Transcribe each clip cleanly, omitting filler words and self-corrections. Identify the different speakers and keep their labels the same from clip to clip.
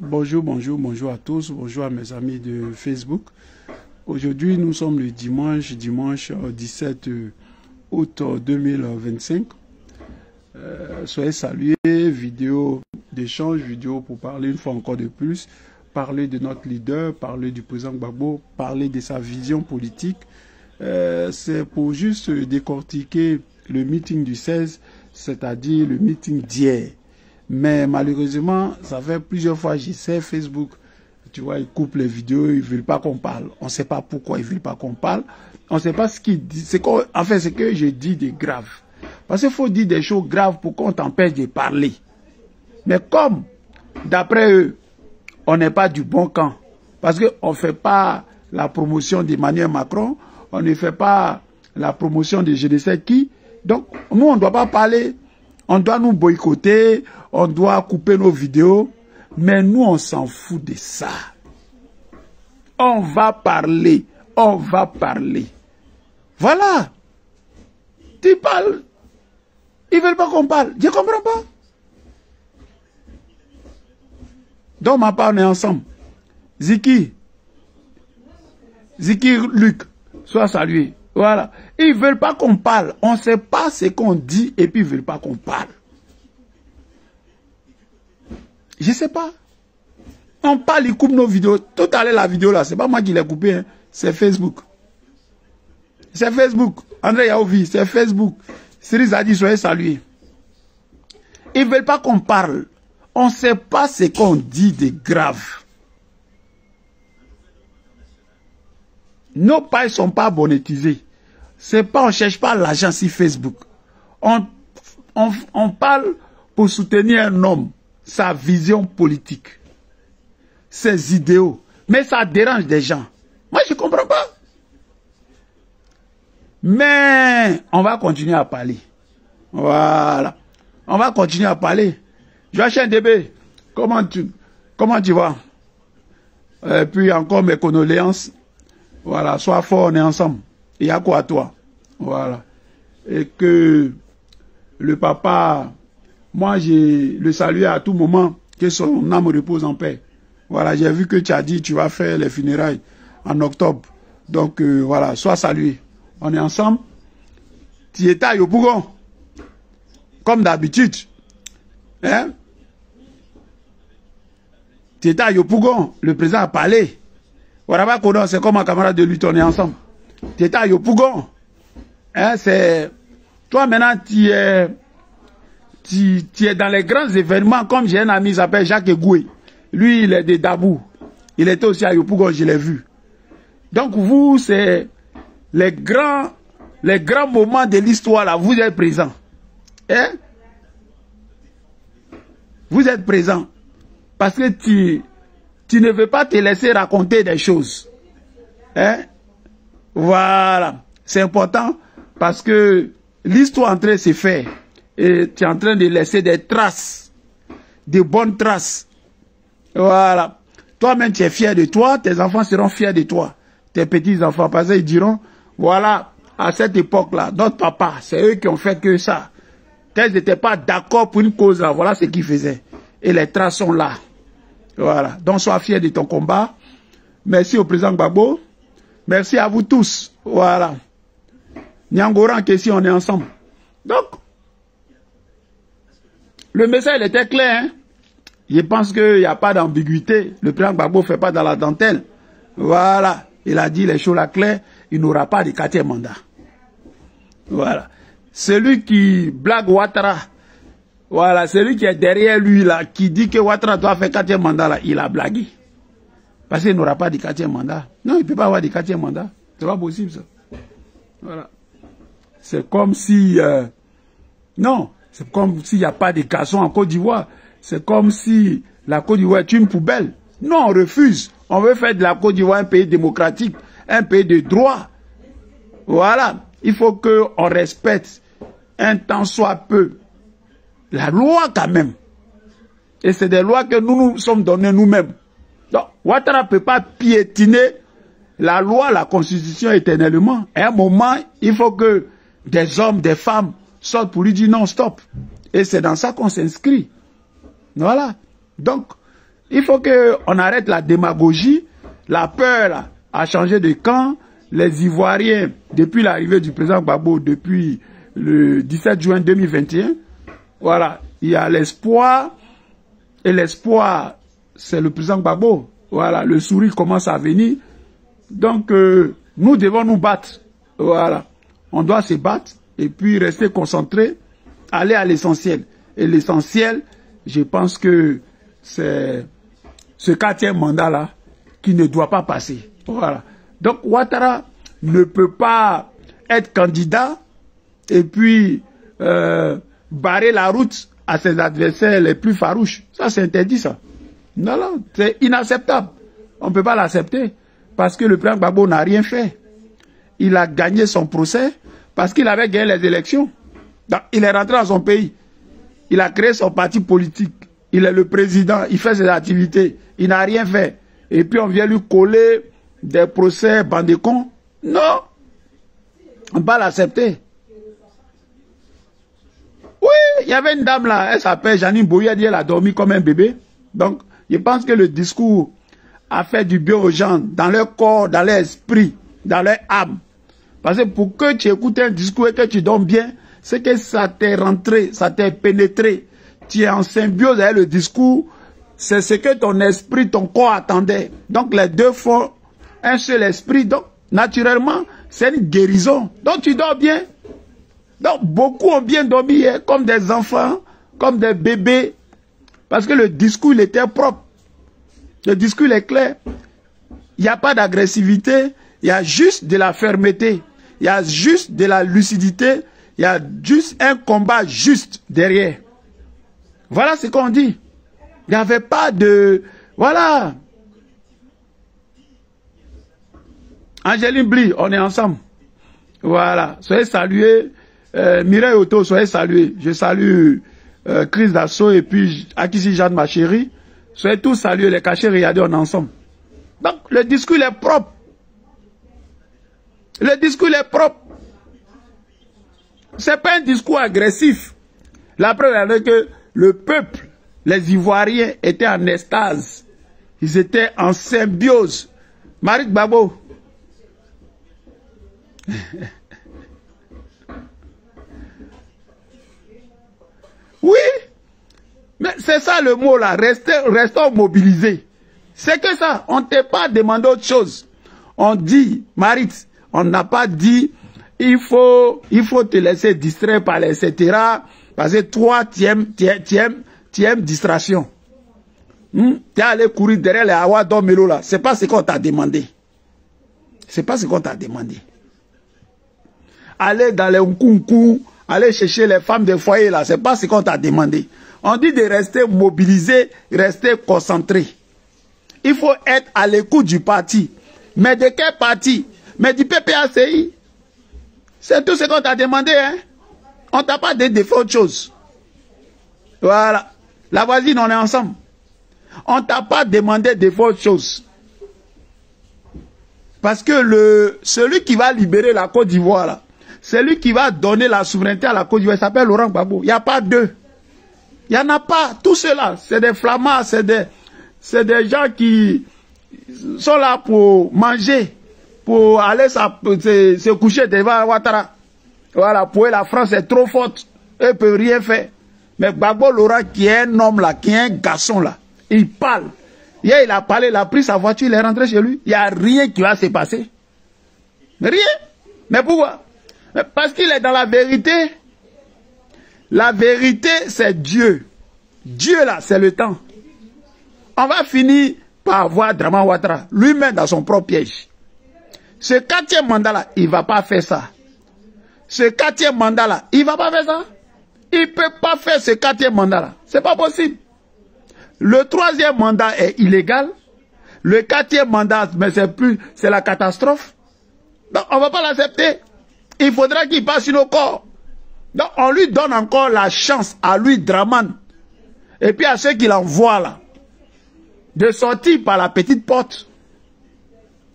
Speaker 1: Bonjour, bonjour, bonjour à tous, bonjour à mes amis de Facebook. Aujourd'hui, nous sommes le dimanche 17 août 2025. Soyez salués, vidéo d'échange, vidéo pour parler une fois encore de plus, parler de notre leader, parler du président Gbagbo, parler de sa vision politique. C'est pour juste décortiquer le meeting du 16, c'est-à-dire le meeting d'hier. Mais malheureusement, ça fait plusieurs fois que j'essaie Facebook. Tu vois, ils coupent les vidéos, ils ne veulent pas qu'on parle. On ne sait pas pourquoi ils ne veulent pas qu'on parle. On ne sait pas ce qu'ils disent. En fait, c'est que je dis des graves. Parce qu'il faut dire des choses graves pour qu'on t'empêche de parler. Mais comme, d'après eux, on n'est pas du bon camp. Parce qu'on ne fait pas la promotion d'Emmanuel Macron. On ne fait pas la promotion de je ne sais qui. Donc, nous, on ne doit pas parler. On doit nous boycotter, on doit couper nos vidéos, mais nous, on s'en fout de ça. On va parler, on va parler. Voilà. Tu parles. Ils veulent pas qu'on parle. Je ne comprends pas. Donc, ma part, on est ensemble. Ziki, Luc, sois salué. Voilà. Ils ne veulent pas qu'on parle. On ne sait pas ce qu'on dit et puis ils ne veulent pas qu'on parle. Je ne sais pas. On parle, ils coupent nos vidéos. Tout à l'heure, la vidéo là, ce n'est pas moi qui l'ai coupée. Hein. C'est Facebook. C'est Facebook. André Yaovi, c'est Facebook. Cyril Zadi, soyez salués. Ils ne veulent pas qu'on parle. On ne sait pas ce qu'on dit de grave. Nos pages ne sont pas monétisées. C'est pas, on ne cherche pas l'argent sur Facebook. On parle pour soutenir un homme, sa vision politique, ses idéaux. Mais ça dérange des gens. Moi, je ne comprends pas. Mais on va continuer à parler. Voilà. On va continuer à parler. Joachim Débé, comment tu vas? Et puis encore mes condoléances. Voilà, sois fort, on est ensemble. Il y a quoi à toi? Voilà. Et que le papa, moi j'ai le salué à tout moment, que son âme repose en paix. Voilà, j'ai vu que tu as dit tu vas faire les funérailles en octobre. Donc voilà, sois salué. On est ensemble. Tu étais à Yopougon, comme d'habitude. Hein? Tu étais à Yopougon, le président a parlé. Voilà, c'est comme un camarade de lutte, on est ensemble. Tu étais à Yopougon. Hein, c'est... Toi, maintenant, tu es dans les grands événements, comme j'ai un ami qui s'appelle Jacques Egoué. Lui, il est de Dabou. Il était aussi à Yopougon, je l'ai vu. Donc, vous, c'est les grands moments de l'histoire, là, vous êtes présents. Hein? Vous êtes présents. Parce que tu ne veux pas te laisser raconter des choses. Hein? Voilà. C'est important parce que l'histoire est en train de se faire. Et tu es en train de laisser des traces. De bonnes traces. Voilà. Toi-même, tu es fier de toi. Tes enfants seront fiers de toi. Tes petits-enfants. Parce qu'ils diront, voilà, à cette époque-là, notre papa, c'est eux qui ont fait que ça. Quand ils n'étaient pas d'accord pour une cause là, voilà ce qu'ils faisaient. Et les traces sont là. Voilà. Donc, sois fier de ton combat. Merci au président Gbagbo. Merci à vous tous. Voilà. Nyangoran, ici, on est ensemble. Donc, le message il était clair. Hein? Je pense qu'il n'y a pas d'ambiguïté. Le président Gbagbo ne fait pas dans la dentelle. Voilà. Il a dit les choses là claires. Il n'aura pas de 4e mandat. Voilà. Celui qui blague Ouattara. Voilà, celui qui est derrière lui, là, qui dit que Ouattara doit faire 4e mandat, là, il a blagué. Parce qu'il n'aura pas de 4e mandat. Non, il ne peut pas avoir de 4e mandat. C'est pas possible, ça. Voilà. C'est comme si... non, c'est comme s'il n'y a pas de garçons en Côte d'Ivoire. C'est comme si la Côte d'Ivoire est une poubelle. Non, on refuse. On veut faire de la Côte d'Ivoire un pays démocratique, un pays de droit. Voilà. Il faut qu'on respecte un temps soit peu la loi quand même. Et c'est des lois que nous nous sommes donnés nous-mêmes. Donc, Ouattara ne peut pas piétiner la loi, la constitution éternellement. À un moment, il faut que des hommes, des femmes sortent pour lui dire non, stop. Et c'est dans ça qu'on s'inscrit. Voilà. Donc, Il faut qu'on arrête la démagogie, la peur là, à changer de camp. Les Ivoiriens, depuis l'arrivée du président Gbagbo, depuis le 17 juin 2021, voilà, il y a l'espoir. Et l'espoir, c'est le président Gbagbo. Voilà, le sourire commence à venir. Donc, nous devons nous battre. Voilà, on doit se battre et puis rester concentré, aller à l'essentiel. Et l'essentiel, je pense que c'est ce 4e mandat-là qui ne doit pas passer. Voilà. Donc, Ouattara ne peut pas être candidat et puis barrer la route à ses adversaires les plus farouches. Ça, c'est interdit, ça. Non, non, c'est inacceptable. On ne peut pas l'accepter parce que le président Gbagbo n'a rien fait. Il a gagné son procès parce qu'il avait gagné les élections. Donc, il est rentré dans son pays. Il a créé son parti politique. Il est le président. Il fait ses activités. Il n'a rien fait. Et puis, on vient lui coller des procès bandécons. Non. On ne peut pas l'accepter. Oui, il y avait une dame là. Elle s'appelle Janine Boye. Elle a dormi comme un bébé. Donc, je pense que le discours a fait du bien aux gens, dans leur corps, dans leur esprit, dans leur âme. Parce que pour que tu écoutes un discours et que tu dors bien, c'est que ça t'est rentré, ça t'est pénétré. Tu es en symbiose avec le discours. C'est ce que ton esprit, ton corps attendait. Donc les deux font un seul esprit. Donc naturellement, c'est une guérison. Donc tu dors bien. Donc beaucoup ont bien dormi, hein, comme des enfants, comme des bébés. Parce que le discours, il était propre. Le discours, il est clair. Il n'y a pas d'agressivité. Il y a juste de la fermeté. Il y a juste de la lucidité. Il y a juste un combat juste derrière. Voilà ce qu'on dit. Il n'y avait pas de... Voilà. Angéline Bly, on est ensemble. Voilà. Soyez salués. Mireille Otto, soyez salués. Je salue Chris Dassault et puis Akissi Jeanne, ma chérie. Soyez tous salués. Les cachets, regardez, on est ensemble. Donc, le discours il est propre. Le discours il est propre. Ce n'est pas un discours agressif. La preuve est que le peuple, les Ivoiriens, étaient en extase. Ils étaient en symbiose. Marie Gbagbo. Oui. Mais c'est ça le mot là. Restons mobilisés. C'est que ça. On ne t'a pas demandé autre chose. On dit, Marit, on n'a pas dit, il faut te laisser distraire par les etc. Parce que toi, tu aimes distraction. Tu es allé courir derrière les Awa Domelo là. C'est pas ce qu'on t'a demandé. C'est pas ce qu'on t'a demandé. Aller dans les Nkunku, aller chercher les femmes de foyer là. C'est pas ce qu'on t'a demandé. On dit de rester mobilisé, rester concentré. Il faut être à l'écoute du parti. Mais de quel parti? Mais du PPACI. C'est tout ce qu'on t'a demandé, hein? On t'a pas dit de faire autre chose. Voilà. La voisine, on est ensemble. On t'a pas demandé de faire autre chose. Parce que celui qui va libérer la Côte d'Ivoire, là, celui qui va donner la souveraineté à la Côte d'Ivoire, il s'appelle Laurent Gbagbo. Il n'y a pas deux. Il n'y en a pas. Tout cela, c'est des flammards, c'est des gens qui sont là pour manger, pour aller se coucher devant Ouattara. Voilà, pour eux, la France est trop forte. Elle ne peut rien faire. Mais Gbagbo Laurent, qui est un homme là, qui est un garçon là, il parle. Hier, il a parlé, il a pris sa voiture, il est rentré chez lui. Il n'y a rien qui va se passer. Rien. Mais pourquoi? Parce qu'il est dans la vérité. La vérité, c'est Dieu. Dieu là, c'est le temps. On va finir par avoir Draman Ouattara, lui-même dans son propre piège. Ce 4e mandat-là, il ne va pas faire ça. Ce 4e mandat-là, il ne va pas faire ça. Il ne peut pas faire ce 4e mandat-là. Ce n'est pas possible. Le 3e mandat est illégal. Le 4e mandat, mais c'est la catastrophe. Donc, on ne va pas l'accepter. Il faudra qu'il passe sur nos corps. Donc, on lui donne encore la chance à lui, Draman, et puis à ceux qui l'envoient là, de sortir par la petite porte.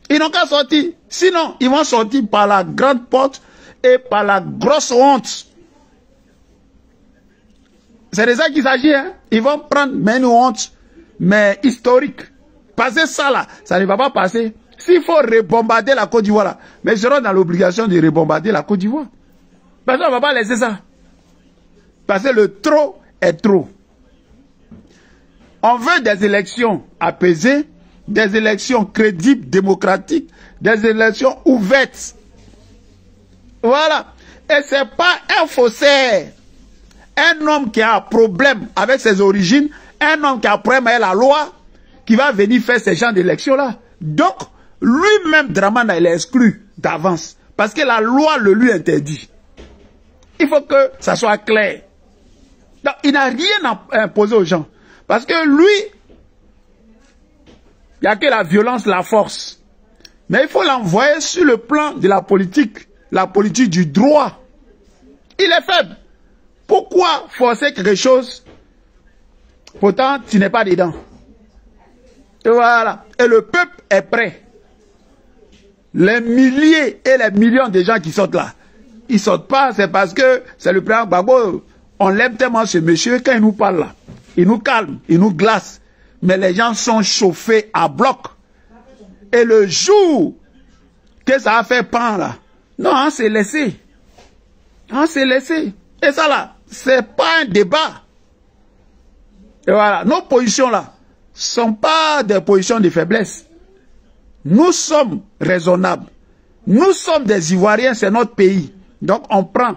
Speaker 1: Ils n'ont qu'à sortir. Sinon, ils vont sortir par la grande porte et par la grosse honte. C'est de ça qu'il s'agit. Hein? Ils vont prendre même une honte. mais historique. Passer ça là, ça ne va pas passer. S'il faut rebombarder la Côte d'Ivoire là, mais ils seront dans l'obligation de rebombarder la Côte d'Ivoire. Parce qu'on ne va pas laisser ça. Parce que le trop est trop. On veut des élections apaisées, des élections crédibles, démocratiques, des élections ouvertes. Voilà. Et ce n'est pas un faussaire, un homme qui a un problème avec ses origines, un homme qui a un problème avec la loi, qui va venir faire ce genre d'élections-là. Donc, lui-même, Dramana, il est exclu d'avance. Parce que la loi le lui interdit. Il faut que ça soit clair. Donc, il n'a rien à imposer aux gens. Parce que lui, il n'y a que la violence, la force. Mais il faut l'envoyer sur le plan de la politique du droit. Il est faible. Pourquoi forcer quelque chose? Pourtant, tu n'es pas dedans. Et voilà. Et le peuple est prêt. Les milliers et les millions de gens qui sortent là, ils ne sortent pas, c'est parce que c'est le président Gbagbo. On l'aime tellement ce monsieur, quand il nous parle là, il nous calme, il nous glace. Mais les gens sont chauffés à bloc. Et le jour que ça a fait pan là, non, on s'est laissé. On s'est laissé. Et ça là, c'est pas un débat. Et voilà, nos positions là ne sont pas des positions de faiblesse. Nous sommes raisonnables. Nous sommes des Ivoiriens, c'est notre pays. Donc on prend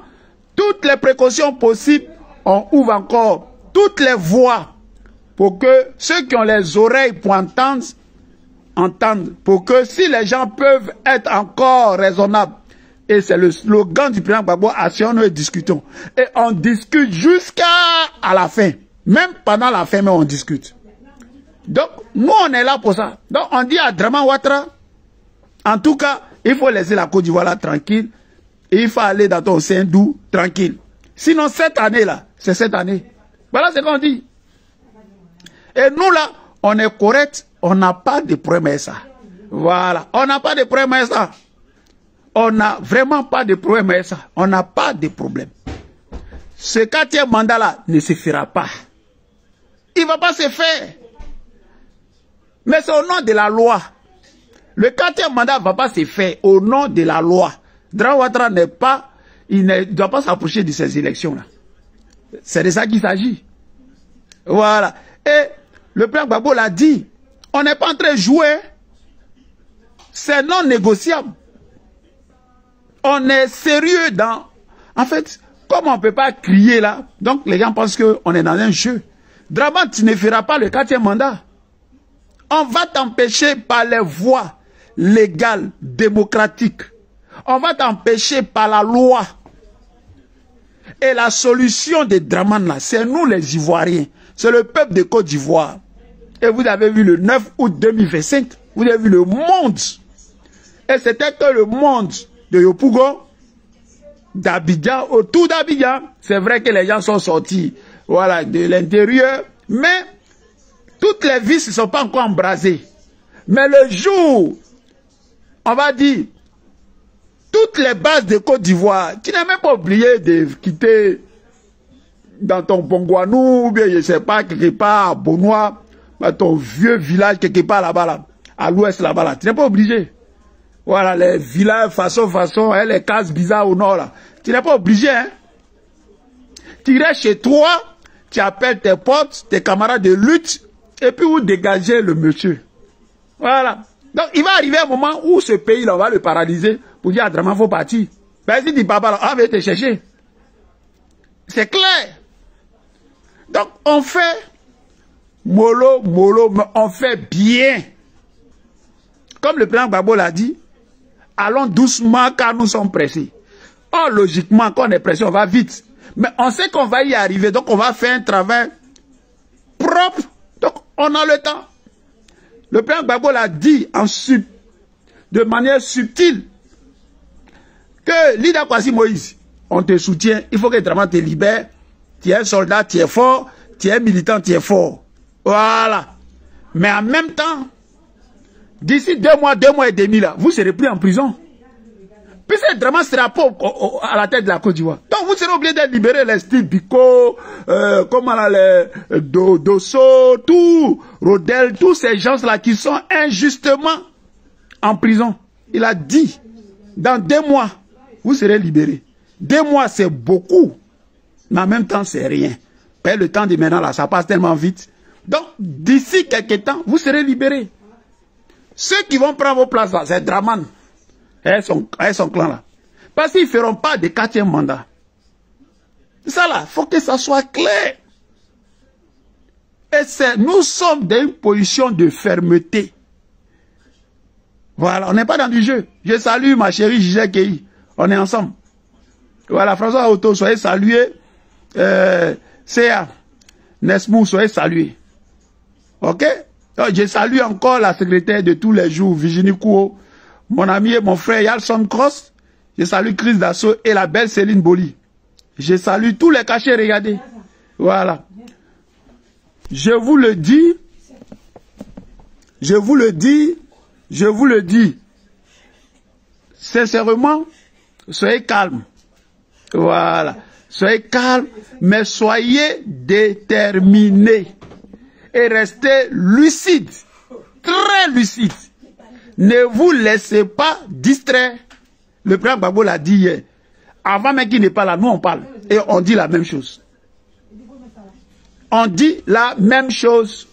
Speaker 1: toutes les précautions possibles. On ouvre encore toutes les voies pour que ceux qui ont les oreilles pour entendre, entendent. Pour que si les gens peuvent être encore raisonnables. Et c'est le slogan du président Gbagbo, asseyons-nous et discutons. Et on discute jusqu'à la fin. Même pendant la fin, mais on discute. Donc, nous, on est là pour ça. Donc, on dit à Draman Ouattara, en tout cas, il faut laisser la Côte d'Ivoire là tranquille. Et il faut aller dans ton Saint-Dou tranquille. Sinon, cette année-là, c'est cette année. Voilà ce qu'on dit. Et nous, là, on est correct. On n'a pas de problème avec ça. Voilà. On n'a pas de problème avec ça. On n'a vraiment pas de problème avec ça. On n'a pas de problème. Ce 4e mandat-là ne se fera pas. Il ne va pas se faire. Mais c'est au nom de la loi. Le 4e mandat ne va pas se faire au nom de la loi. Draman Ouattara n'est pas, il ne doit pas s'approcher de ces élections-là. C'est de ça qu'il s'agit. Voilà. Et le président Gbagbo l'a dit, on n'est pas en train de jouer. C'est non négociable. On est sérieux dans... En fait, comme on ne peut pas crier là, donc les gens pensent qu'on est dans un jeu. Draman, tu ne feras pas le 4e mandat. On va t'empêcher par les voies légales, démocratiques. On va t'empêcher par la loi. Et la solution de Draman là, c'est nous les Ivoiriens. C'est le peuple de Côte d'Ivoire. Et vous avez vu le 9 août 2025, vous avez vu le monde. Et c'était que le monde de Yopougon, d'Abidjan, autour d'Abidjan. C'est vrai que les gens sont sortis, voilà, de l'intérieur. Mais toutes les vis ne sont pas encore embrasées. Mais le jour, on va dire, toutes les bases de Côte d'Ivoire, tu n'as même pas oublié de quitter dans ton Bongouanou, ou bien je ne sais pas, quelque part à Bonois, dans ton vieux village quelque part là-bas, là, à l'ouest là-bas, là. Tu n'es pas obligé. Voilà, les villages façon, hein, les cases bizarres au nord là. Tu n'es pas obligé, hein. Tu restes chez toi, tu appelles tes potes, tes camarades de lutte, et puis vous dégagez le monsieur. Voilà. Donc il va arriver un moment où ce pays-là, on va le paralyser pour dire à Draman, il faut partir. Ben si dit papa, là, on va te chercher. C'est clair. Donc on fait mollo, mais on fait bien. Comme le président Gbagbo l'a dit, allons doucement car nous sommes pressés. Or, logiquement, quand on est pressé, on va vite. Mais on sait qu'on va y arriver, donc on va faire un travail propre. Donc, on a le temps. Le président Gbagbo l'a dit de manière subtile que Lida Kwasi Moïse, on te soutient, il faut que Draman te libère. Tu es un soldat, tu es fort, tu es un militant, tu es fort. Voilà. Mais en même temps, d'ici 2 mois et demi, là, vous serez pris en prison. Puisque Draman sera pas à la tête de la Côte d'Ivoire. Donc vous serez obligé de libérer les styles Biko, les Dosso, tout, Rodel, tous ces gens-là qui sont injustement en prison. Il a dit, dans 2 mois, vous serez libérés. 2 mois, c'est beaucoup. Mais en même temps, c'est rien. Le temps de maintenant, là, ça passe tellement vite. Donc, d'ici quelques temps, vous serez libérés. Ceux qui vont prendre vos places, c'est Draman. Et son clan là. Parce qu'ils ne feront pas de 4e mandat. Ça là, il faut que ça soit clair. Et nous sommes dans une position de fermeté. Voilà, on n'est pas dans du jeu. Je salue ma chérie Gigi Kei. On est ensemble. Voilà, François Auto, soyez salués. Céa, Nesmou, soyez salués. Ok? Donc, je salue encore la secrétaire de tous les jours, Virginie Kouo. Mon ami et mon frère Yalson Cross, je salue Chris Dassault et la belle Céline Boli. Je salue tous les cachets, regardez. Voilà. Je vous le dis, sincèrement, soyez calme. Voilà. Soyez calme, mais soyez déterminés. Et restez lucide. Très lucide. Ne vous laissez pas distraire. Le président Gbagbo l'a dit hier. Avant même qu'il n'est pas là, nous on parle. Et on dit la même chose. On dit la même chose.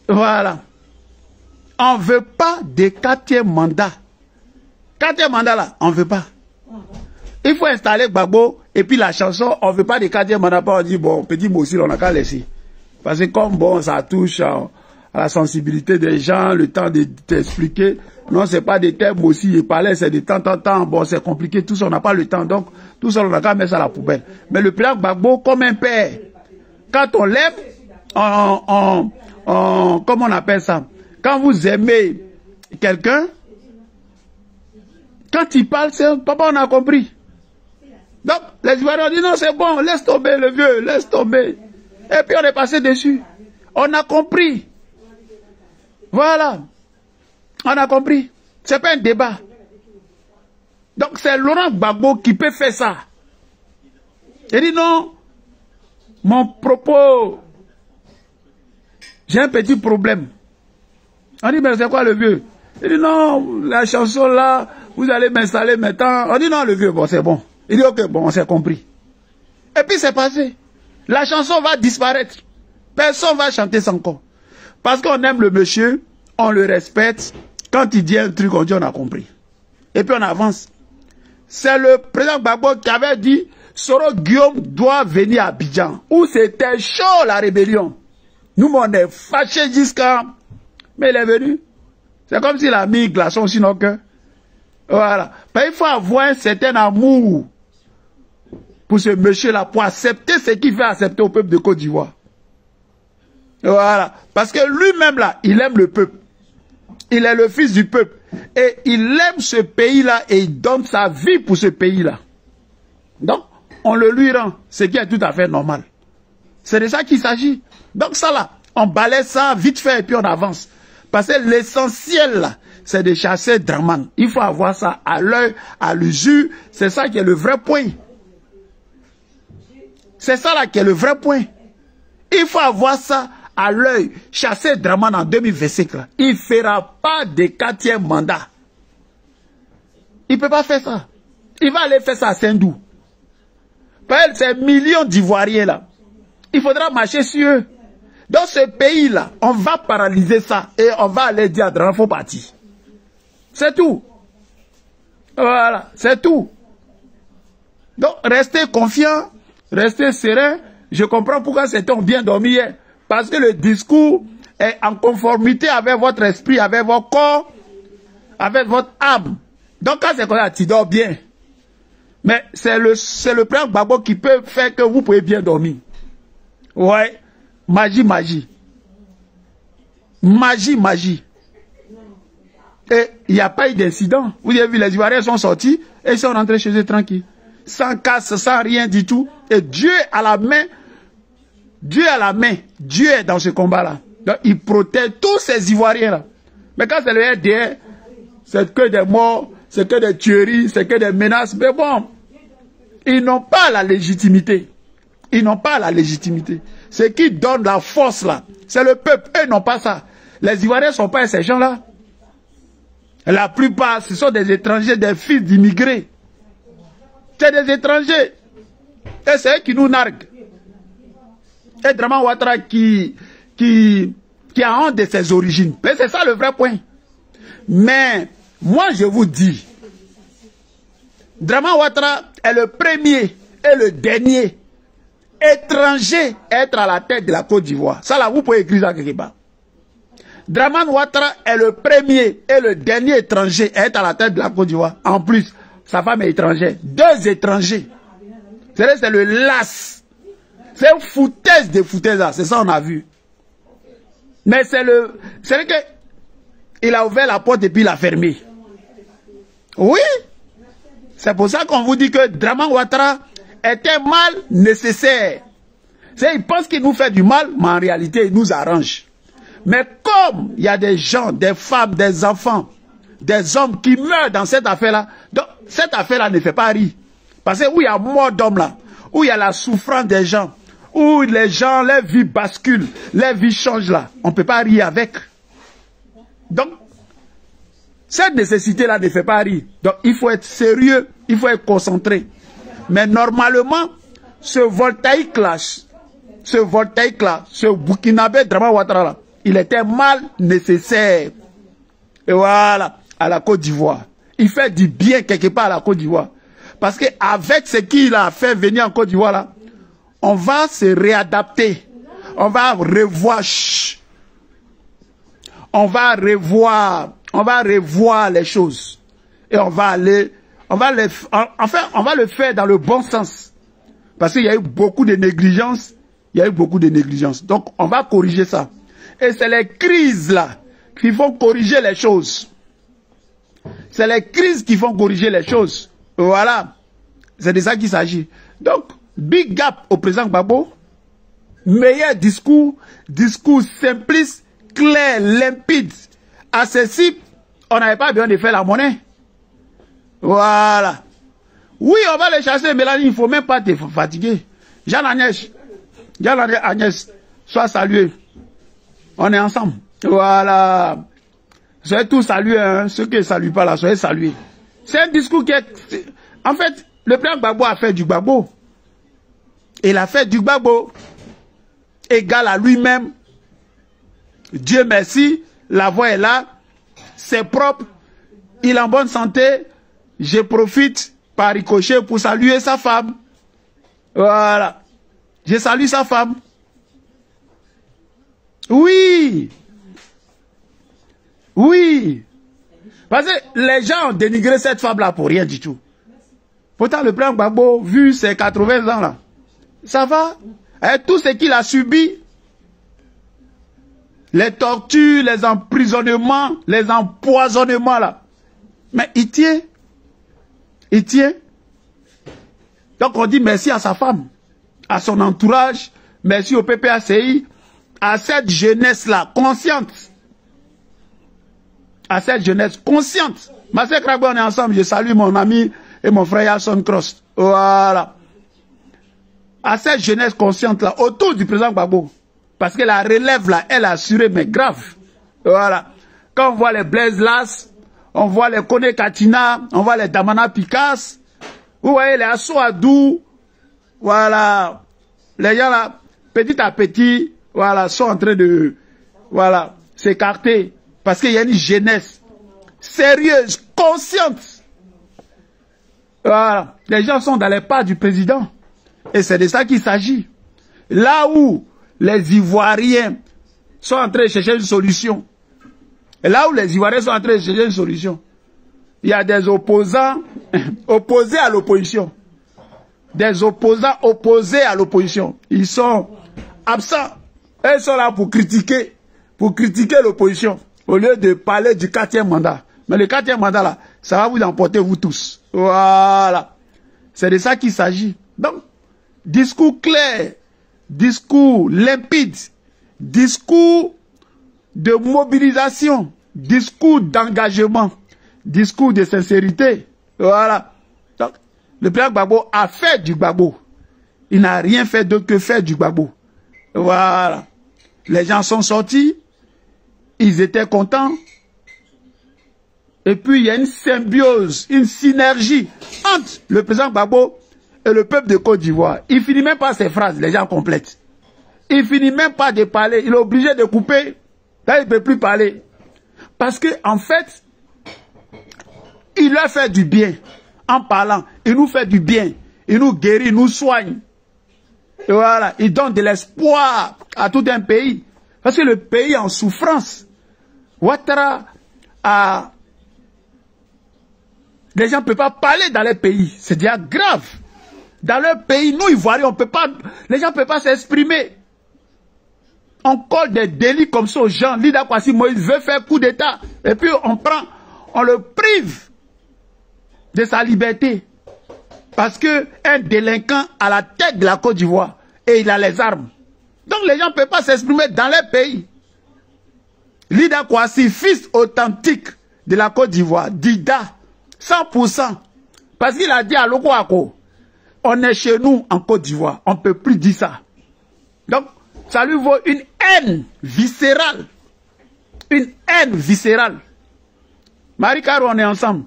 Speaker 1: Voilà. On ne veut pas de 4e mandat. 4e mandat là, on ne veut pas. Il faut installer Gbagbo et puis la chanson, on ne veut pas de 4e mandat. On dit, bon, petit mot aussi, on n'a qu'à laisser. Parce que comme bon, ça touche à la sensibilité des gens, le temps de t'expliquer. Non, c'est pas des thèmes aussi, il parlait, c'est de temps en temps. Bon, c'est compliqué, tout ça, on n'a pas le temps. Donc, tout ça, on n'a qu'à mettre ça à la poubelle. Mais le président Gbagbo, comme un père, quand on l'aime, comment on appelle ça? Quand vous aimez quelqu'un, quand il parle, c'est papa, on a compris. Donc, les Ivoiriens ont dit non, c'est bon, laisse tomber le vieux, laisse tomber. Et puis on est passé dessus. On a compris. Voilà. On a compris. C'est pas un débat. Donc c'est Laurent Gbagbo qui peut faire ça. Il dit non, mon propos, j'ai un petit problème. On dit mais c'est quoi le vieux? Il dit non, la chanson là, vous allez m'installer maintenant. On dit non, le vieux, bon c'est bon. Il dit ok, bon on s'est compris. Et puis c'est passé. La chanson va disparaître. Personne va chanter sans corps. Parce qu'on aime le monsieur, on le respecte. Quand il dit un truc, on dit on a compris. Et puis on avance. C'est le président Gbagbo qui avait dit Soro Guillaume doit venir à Abidjan. Où c'était chaud la rébellion. Nous on est fâchés jusqu'à... Mais il est venu. C'est comme s'il a mis glaçon sur nos cœurs. Voilà. Mais il faut avoir un certain amour pour ce monsieur-là, pour accepter ce qu'il fait accepter au peuple de Côte d'Ivoire. Voilà. Parce que lui-même, là, il aime le peuple. Il est le fils du peuple. Et il aime ce pays-là et il donne sa vie pour ce pays-là. Donc, on le lui rend, ce qui est tout à fait normal. C'est de ça qu'il s'agit. Donc ça, là, on balaie ça vite fait et puis on avance. Parce que l'essentiel, là, c'est de chasser Draman. Il faut avoir ça à l'œil, à l'usure. C'est ça qui est le vrai point. C'est ça là qui est le vrai point. Il faut avoir ça à l'œil. Chasser Draman en 2025. Là. Il ne fera pas de 4e mandat. Il ne peut pas faire ça. Il va aller faire ça à Saint-Dou. Ces millions d'Ivoiriens là. Il faudra marcher sur eux. Dans ce pays-là, on va paralyser ça. Et on va aller dire à Draman, il faut partir. C'est tout. Voilà, c'est tout. Donc, restez confiants. Restez serein. Je comprends pourquoi certains ont bien dormi hier. Parce que le discours est en conformité avec votre esprit, avec votre corps, avec votre âme. Donc quand c'est comme ça, tu dors bien. Mais c'est le président Gbagbo qui peut faire que vous pouvez bien dormir. Ouais. Magie, magie. Magie, magie. Et il n'y a pas eu d'incident. Vous avez vu, les Ivoiriens sont sortis et ils sont rentrés chez eux tranquilles. Sans casse, sans rien du tout. Et Dieu à la main. Dieu à la main. Dieu est dans ce combat-là. Donc il protège tous ces Ivoiriens-là. Mais quand c'est le RDR, c'est que des morts, c'est que des tueries, c'est que des menaces. Mais bon, ils n'ont pas la légitimité. Ils n'ont pas la légitimité. Ce qui donne la force là, c'est le peuple. Eux n'ont pas ça. Les Ivoiriens ne sont pas ces gens-là. La plupart, ce sont des étrangers, des fils d'immigrés. C'est des étrangers. Et c'est eux qui nous narguent. Et Draman Ouattara qui a honte de ses origines. Mais c'est ça le vrai point. Mais moi je vous dis, Draman Ouattara est le premier et le dernier étranger à être à la tête de la Côte d'Ivoire. Ça là, vous pouvez écrire ça quelque part. Draman Ouattara est le premier et le dernier étranger à être à la tête de la Côte d'Ivoire. En plus, sa femme est étrangère. 2 étrangers. C'est le las. C'est une foutaise de foutaises. C'est ça on a vu. Mais c'est vrai que il a ouvert la porte et puis il a fermé. Oui. C'est pour ça qu'on vous dit que Draman Ouattara est un mal nécessaire. Il pense qu'il nous fait du mal, mais en réalité, il nous arrange. Mais comme il y a des gens, des femmes, des enfants, des hommes qui meurent dans cette affaire-là, donc cette affaire-là ne fait pas rire. Parce que où il y a mort d'hommes là, où il y a la souffrance des gens, où les gens, leur vie bascule, leur vie change là, on ne peut pas rire avec. Donc, cette nécessité-là ne fait pas rire. Donc, il faut être sérieux, il faut être concentré. Mais normalement, ce voltaïque-là, ce Burkinabé Draman Ouattara là, il était mal nécessaire. Et voilà, à la Côte d'Ivoire. Il fait du bien quelque part à la Côte d'Ivoire. Parce qu'avec ce qu'il a fait venir en Côte d'Ivoire là, on va se réadapter. On va revoir. On va revoir les choses. Et on va le faire dans le bon sens. Parce qu'il y a eu beaucoup de négligence. Donc, on va corriger ça. Et c'est les crises là qui vont corriger les choses. C'est les crises qui vont corriger les choses. Voilà. C'est de ça qu'il s'agit. Donc, big gap au président Gbagbo. Meilleur discours simpliste, clair, limpide, accessible. On n'avait pas besoin de faire la monnaie. Voilà. Oui, on va les chasser, mais là, il ne faut même pas te fatiguer. Jean-Agnès, sois salué. On est ensemble. Voilà. Soyez tous salués, hein. Ceux qui ne saluent pas là, soyez salués. C'est un discours qui est... En fait, le président Gbagbo a fait du Gbagbo. Il a fait du Gbagbo égal à lui-même. Dieu merci, la voix est là. C'est propre. Il est en bonne santé. Je profite par ricochet pour saluer sa femme. Voilà. Je salue sa femme. Oui. Oui. Parce que les gens ont dénigré cette femme-là pour rien du tout. Pourtant, le président Gbagbo, vu ses 80 ans là, ça va. Et tout ce qu'il a subi, les tortures, les emprisonnements, les empoisonnements là. Mais il tient. Il tient. Donc on dit merci à sa femme, à son entourage, merci au PPACI, à cette jeunesse-là, consciente. À cette jeunesse consciente. Massé Kragbo, on est ensemble, je salue mon ami et mon frère Yasson Cross. Voilà. À cette jeunesse consciente-là, autour du président Gbagbo. Parce que la relève là, elle a assuré, mais grave. Voilà. Quand on voit les Blaise Las, on voit les Kone Katina, on voit les Damana Picasse, vous voyez les Assouadou, voilà. Les gens là, petit à petit, voilà, sont en train de, voilà, s'écarter. Parce qu'il y a une jeunesse sérieuse, consciente. Voilà. Les gens sont dans les pas du président. Et c'est de ça qu'il s'agit. Là où les Ivoiriens sont en train de chercher une solution. Et là où les Ivoiriens sont en train de chercher une solution, il y a des opposants opposés à l'opposition. Des opposants opposés à l'opposition. Ils sont absents. Ils sont là pour critiquer l'opposition. Au lieu de parler du 4e mandat. Mais le 4e mandat là, ça va vous emporter vous tous. Voilà. C'est de ça qu'il s'agit. Donc, discours clair, discours limpide, discours de mobilisation, discours d'engagement, discours de sincérité. Voilà. Donc, le président Gbagbo a fait du Gbagbo. Il n'a rien fait d'autre que faire du Gbagbo. Voilà. Les gens sont sortis. Ils étaient contents. Et puis, il y a une symbiose, une synergie entre le président Gbagbo et le peuple de Côte d'Ivoire. Il ne finit même pas ses phrases, les gens complètent. Il ne finit même pas de parler. Il est obligé de couper. Là, il ne peut plus parler. Parce que, en fait, il leur fait du bien. En parlant, il nous fait du bien. Il nous guérit, il nous soigne. Et voilà, il donne de l'espoir à tout un pays. Parce que le pays est en souffrance. Ouattara a... Les gens ne peuvent pas parler dans les pays. C'est déjà grave. Dans leur pays, nous, Ivoiriens, on peut pas... Les gens ne peuvent pas s'exprimer. On colle des délits comme ça aux gens. Lida Kwasi Moïse veut faire coup d'État. Et puis on le prive de sa liberté. Parce qu'un délinquant à la tête de la Côte d'Ivoire et il a les armes. Donc les gens ne peuvent pas s'exprimer dans les pays. Lida Kwasi, fils authentique de la Côte d'Ivoire, Dida, 100%. Parce qu'il a dit à Lokoako, on est chez nous en Côte d'Ivoire. On ne peut plus dire ça. Donc, ça lui vaut une haine viscérale. Une haine viscérale. Marie Caro, on est ensemble.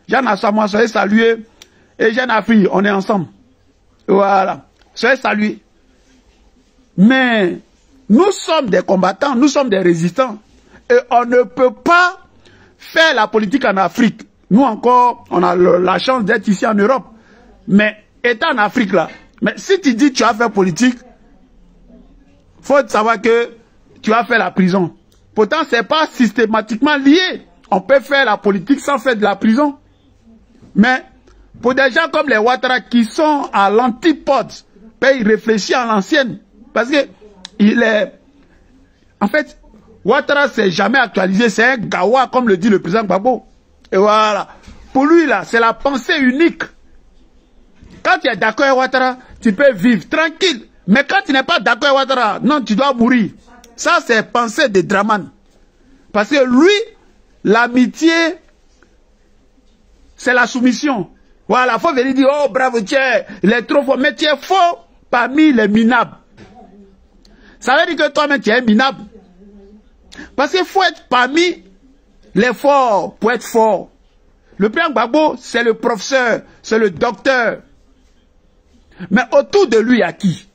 Speaker 1: Jeanne Assamoah, soyez salués. Et Jeanne Afri, on est ensemble. Voilà. Soyez salués. Mais nous sommes des combattants, nous sommes des résistants. Et on ne peut pas faire la politique en Afrique. Nous encore, on a la chance d'être ici en Europe. Mais étant en Afrique là, mais si tu dis que tu vas faire politique, faut savoir que tu vas faire la prison. Pourtant, ce n'est pas systématiquement lié. On peut faire la politique sans faire de la prison. Mais pour des gens comme les Ouattara qui sont à l'antipode, ils réfléchissent à l'ancienne. Parce que il est... En fait, Ouattara s'est jamais actualisé. C'est un gawa, comme le dit le président Gbagbo. Et voilà. Pour lui, là, c'est la pensée unique. Quand tu es d'accord avec Ouattara, tu peux vivre tranquille. Mais quand tu n'es pas d'accord avec Ouattara, non, tu dois mourir. Ça, c'est pensée de Draman. Parce que lui, l'amitié, c'est la soumission. Voilà, il faut venir dire, oh bravo, tiens, il est trop fort. Mais tu es fort parmi les minables. Ça veut dire que toi-même, tu es minable. Parce qu'il faut être parmi les forts pour être fort. Le président Gbagbo, c'est le professeur, c'est le docteur. Mais autour de lui, il y a qui?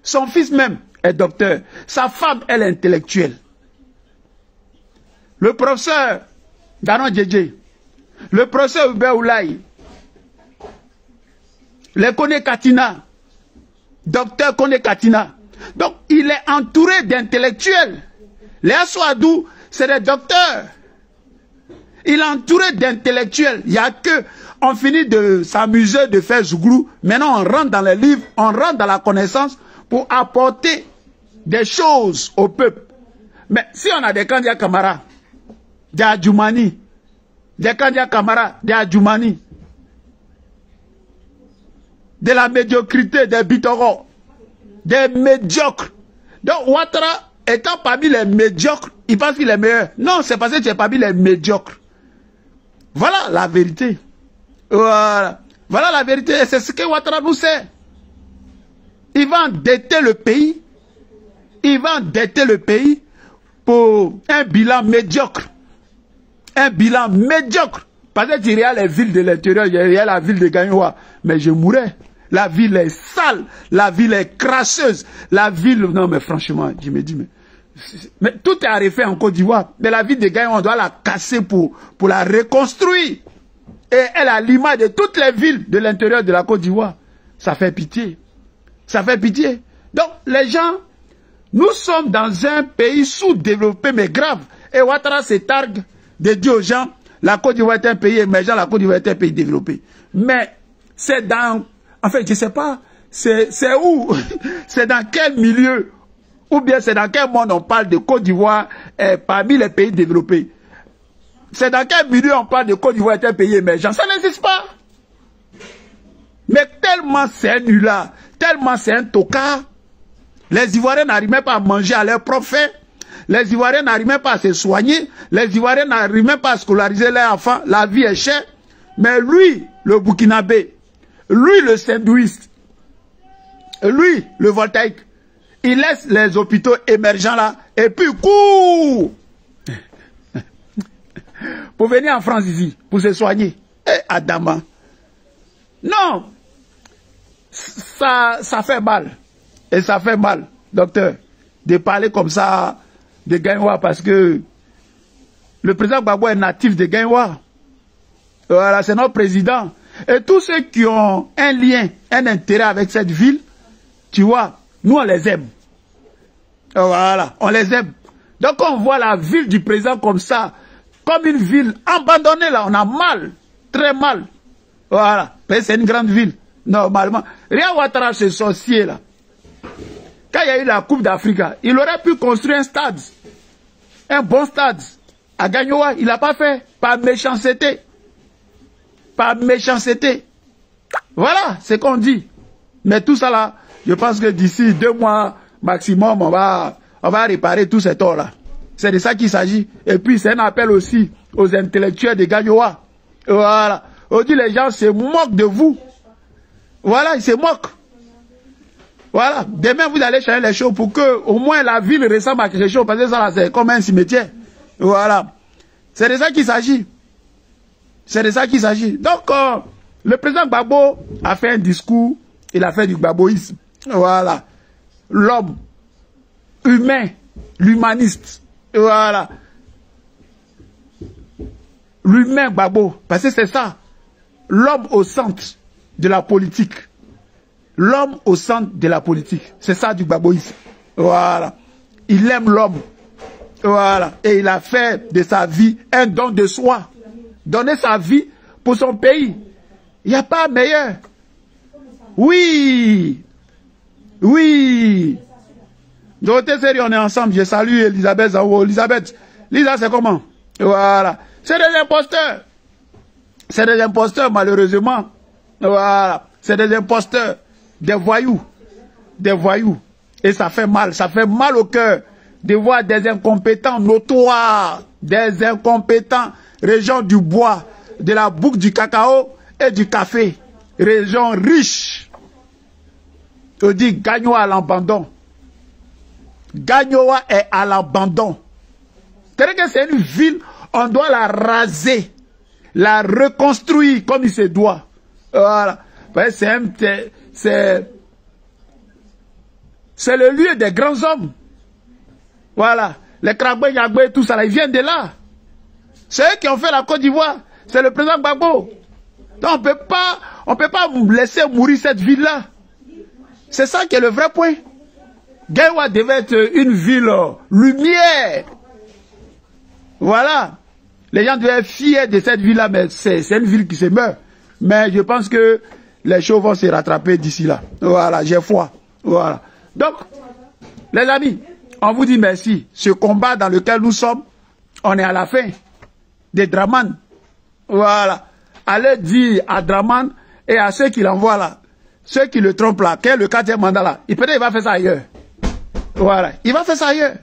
Speaker 1: Son fils même est docteur. Sa femme, elle est intellectuelle. Le professeur Daron Djedje, le professeur Hubert Oulaye, le Kone Katina, docteur Kone Katina. Donc, il est entouré d'intellectuels. Les Aswadou, c'est des docteurs. Il est entouré d'intellectuels. Il n'y a que, on finit de s'amuser, de faire zouglou. Maintenant, on rentre dans les livres, on rentre dans la connaissance pour apporter des choses au peuple. Mais si on a des candidats camarades, des Adjoumani, des candidats camarades, des Adjoumani, de la médiocrité, des Bitoro, des médiocres. Donc, Ouattara, étant parmi les médiocres, il pense qu'il est meilleur. Non, c'est parce que tu es parmi les médiocres. Voilà la vérité. Voilà. Voilà la vérité. Et c'est ce que Ouattara nous sait. Il va endetter le pays. Il va endetter le pays pour un bilan médiocre. Un bilan médiocre. Parce que tu regardes les villes de l'intérieur, il y a la ville de Gagnoua, mais je mourrais. La ville est sale, la ville est crasseuse, la ville... Non mais franchement, je me dis, mais tout est à refaire en Côte d'Ivoire. Mais la ville de Gagnoua, on doit la casser pour la reconstruire. Et elle a l'image de toutes les villes de l'intérieur de la Côte d'Ivoire. Ça fait pitié. Ça fait pitié. Donc les gens, nous sommes dans un pays sous-développé mais grave. Et Ouattara se targue de dire aux gens, la Côte d'Ivoire est un pays émergent, la Côte d'Ivoire est un pays développé. Mais c'est dans... En fait, je ne sais pas, c'est où? C'est dans quel milieu? Ou bien c'est dans quel monde on parle de Côte d'Ivoire parmi les pays développés? C'est dans quel milieu on parle de Côte d'Ivoire est un pays émergent? Ça n'existe pas. Mais tellement c'est un nulard, tellement c'est un tocard, les Ivoiriens n'arrivent même pas à manger à leur propre faim. Les Ivoiriens n'arrivent même pas à se soigner. Les Ivoiriens n'arrivent même pas à scolariser leurs enfants. La vie est chère. Mais lui, le Burkinabé, lui, le Saint-Douiste, lui, le voltaïque, il laisse les hôpitaux émergents là, et puis court pour venir en France ici, pour se soigner. Et Adama. Non, ça fait mal. Et ça fait mal, docteur, de parler comme ça de Gagnoa, parce que le président Gbagbo est natif de Gagnoa. Voilà, c'est notre président. Et tous ceux qui ont un lien, un intérêt avec cette ville, tu vois, nous on les aime. Voilà, on les aime. Donc on voit la ville du président comme ça, comme une ville abandonnée là, on a mal, très mal. Voilà, c'est une grande ville, normalement. Rien Ouattara, ce sorcier là. Quand il y a eu la Coupe d'Afrique, il aurait pu construire un stade, un bon stade à Gagnoa. Il n'a pas fait, par méchanceté. Par méchanceté. Voilà, c'est qu'on dit. Mais tout ça là, je pense que d'ici 2 mois maximum, on va réparer tous ces torts-là. C'est de ça qu'il s'agit. Et puis c'est un appel aussi aux intellectuels de Gagnoa. Voilà. On dit les gens se moquent de vous. Voilà, ils se moquent. Voilà. Demain, vous allez changer les choses pour que au moins la ville ressemble à quelque chose. Parce que ça là, c'est comme un cimetière. Voilà. C'est de ça qu'il s'agit. C'est de ça qu'il s'agit. Donc, le président Gbagbo a fait un discours. Il a fait du gbagboïsme. Voilà. L'homme humain, l'humaniste. Voilà. L'humain Gbagbo. Parce que c'est ça. L'homme au centre de la politique. L'homme au centre de la politique. C'est ça du gbagboïsme. Voilà. Il aime l'homme. Voilà. Et il a fait de sa vie un don de soi. Donner sa vie pour son pays. Il n'y a pas meilleur. Oui. Oui. Dorothée Seri, on est ensemble. Je salue Elisabeth Zawo. Elisabeth, Lisa, c'est comment? Voilà. C'est des imposteurs. C'est des imposteurs, malheureusement. Voilà. C'est des imposteurs. Des voyous. Des voyous. Et ça fait mal. Ça fait mal au cœur de voir des incompétents notoires. Des incompétents. Région du bois, de la boucle du cacao et du café. Région riche. On dit Gagnoa à l'abandon. Gagnoa est à l'abandon. C'est-à-dire que c'est une ville, on doit la raser, la reconstruire comme il se doit. Voilà. C'est le lieu des grands hommes. Voilà. Les Krabbe, Yagbe, tout ça, là, ils viennent de là. C'est eux qui ont fait la Côte d'Ivoire. C'est le président Gbagbo. Donc on peut pas laisser mourir cette ville-là. C'est ça qui est le vrai point. Gagnoa devait être une ville lumière. Voilà. Les gens devaient être fiers de cette ville-là, mais c'est une ville qui se meurt. Mais je pense que les choses vont se rattraper d'ici là. Voilà, j'ai foi. Voilà. Donc, les amis, on vous dit merci. Ce combat dans lequel nous sommes, on est à la fin. Des Dramane. Voilà. Allez dire à Dramane et à ceux qui l'envoient là, ceux qui le trompent là, quel est le 4e mandat là, peut-être il va faire ça ailleurs. Voilà. Il va faire ça ailleurs.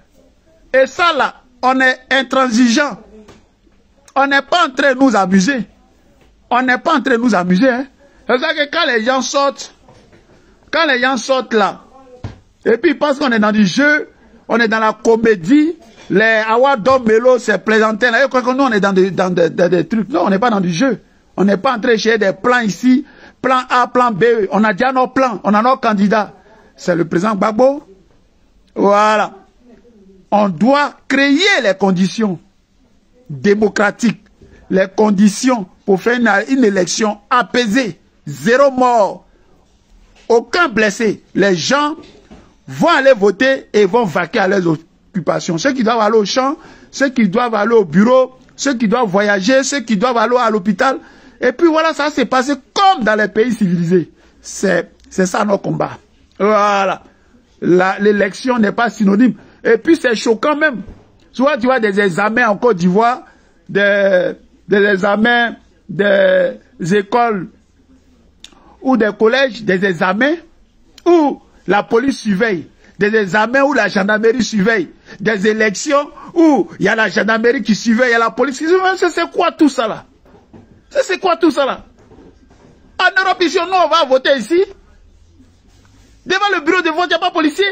Speaker 1: Et ça là, on est intransigeant. On n'est pas en train de nous amuser. On n'est pas en train de nous amuser. Hein. C'est ça que quand les gens sortent là, et puis ils pensent qu'on est dans du jeu, on est dans la comédie, les Awadom Melo se plaisantaient là, et quoi que nous on est dans des trucs. Non, on n'est pas dans du jeu. On n'est pas en train de chercher des plans ici, plan A, plan B. On a déjà nos plans, on a nos candidats. C'est le président Gbagbo. Voilà. On doit créer les conditions démocratiques, les conditions pour faire une élection apaisée, 0 mort, aucun blessé. Les gens vont aller voter et vont vaquer à leurs occupations. Ceux qui doivent aller au champ, ceux qui doivent aller au bureau, ceux qui doivent voyager, ceux qui doivent aller à l'hôpital. Et puis voilà, ça s'est passé comme dans les pays civilisés. C'est ça nos combats. Voilà. L'élection n'est pas synonyme. Et puis c'est choquant même. Soit tu vois des examens en Côte d'Ivoire, des examens des écoles ou des collèges, des examens où la police surveille, des examens où la gendarmerie surveille, des élections où il y a la gendarmerie qui suivait, il y a la police qui suivait. C'est quoi tout ça là? C'est quoi tout ça là? En Europe, ici, nous, on va voter ici. Devant le bureau de vote, il n'y a pas de policier.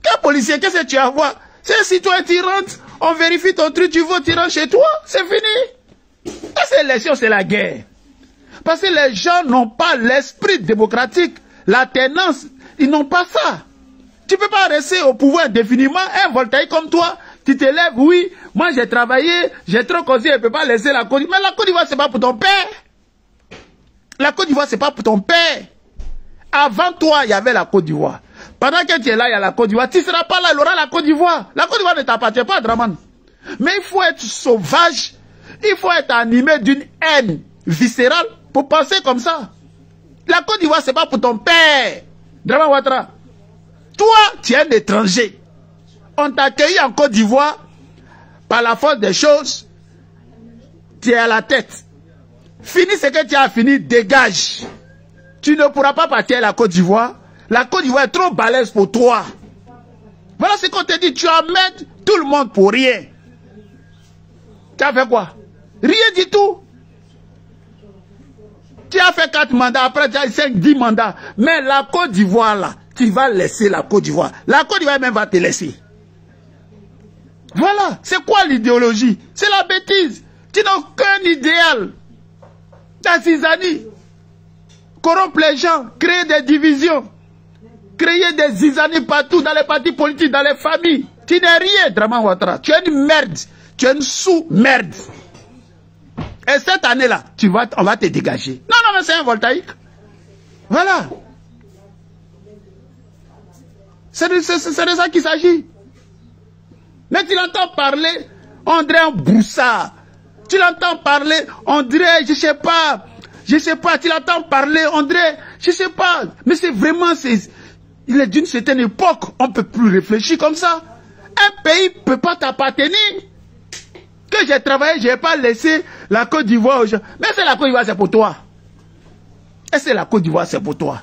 Speaker 1: Quel policier? Qu'est-ce que tu as à voir? C'est si toi tu rentres, on vérifie ton truc, tu votes, tu rentres chez toi, c'est fini. Cette élection, c'est la guerre. Parce que les gens n'ont pas l'esprit démocratique, la tenance, ils n'ont pas ça. Tu ne peux pas rester au pouvoir indéfiniment. Un voltaïque comme toi, tu te lèves, oui, moi j'ai travaillé, j'ai trop causé, je ne peux pas laisser la Côte d'Ivoire. Mais la Côte d'Ivoire, ce n'est pas pour ton père. La Côte d'Ivoire, ce n'est pas pour ton père. Avant toi, il y avait la Côte d'Ivoire. Pendant que tu es là, il y a la Côte d'Ivoire. Tu ne seras pas là, il y aura la Côte d'Ivoire. La Côte d'Ivoire ne t'appartient pas, Draman. Mais il faut être sauvage. Il faut être animé d'une haine viscérale pour penser comme ça. La Côte d'Ivoire, ce n'est pas pour ton père. Draman Ouattara. Toi, tu es un étranger. On t'a accueilli en Côte d'Ivoire. Par la force des choses, tu es à la tête. Fini ce que tu as fini, dégage. Tu ne pourras pas partir à la Côte d'Ivoire. La Côte d'Ivoire est trop balèze pour toi. Voilà ce qu'on te dit. Tu emmènes tout le monde pour rien. Tu as fait quoi? Rien du tout. Tu as fait 4 mandats, après tu as 5, 10 mandats. Mais la Côte d'Ivoire là, tu vas laisser la Côte d'Ivoire. La Côte d'Ivoire même va te laisser. Voilà. C'est quoi l'idéologie? C'est la bêtise. Tu n'as aucun idéal. Ta zizanie. Corrompre les gens, créer des divisions. Créer des zizanies partout, dans les partis politiques, dans les familles. Tu n'es rien, Draman Ouattara. Tu es une merde. Tu es une sous-merde. Et cette année-là, on va te dégager. Non, non, mais c'est un voltaïque. Voilà. C'est de ça qu'il s'agit. Mais tu l'entends parler, on dirait un broussard. Tu l'entends parler, on dirait, je sais pas, tu l'entends parler, on dirait, je sais pas. Mais c'est vraiment, il est d'une certaine époque, on ne peut plus réfléchir comme ça. Un pays ne peut pas t'appartenir. Que j'ai travaillé, je n'ai pas laissé la Côte d'Ivoire aux gens. Mais c'est la Côte d'Ivoire, c'est pour toi. Et c'est la Côte d'Ivoire, c'est pour toi.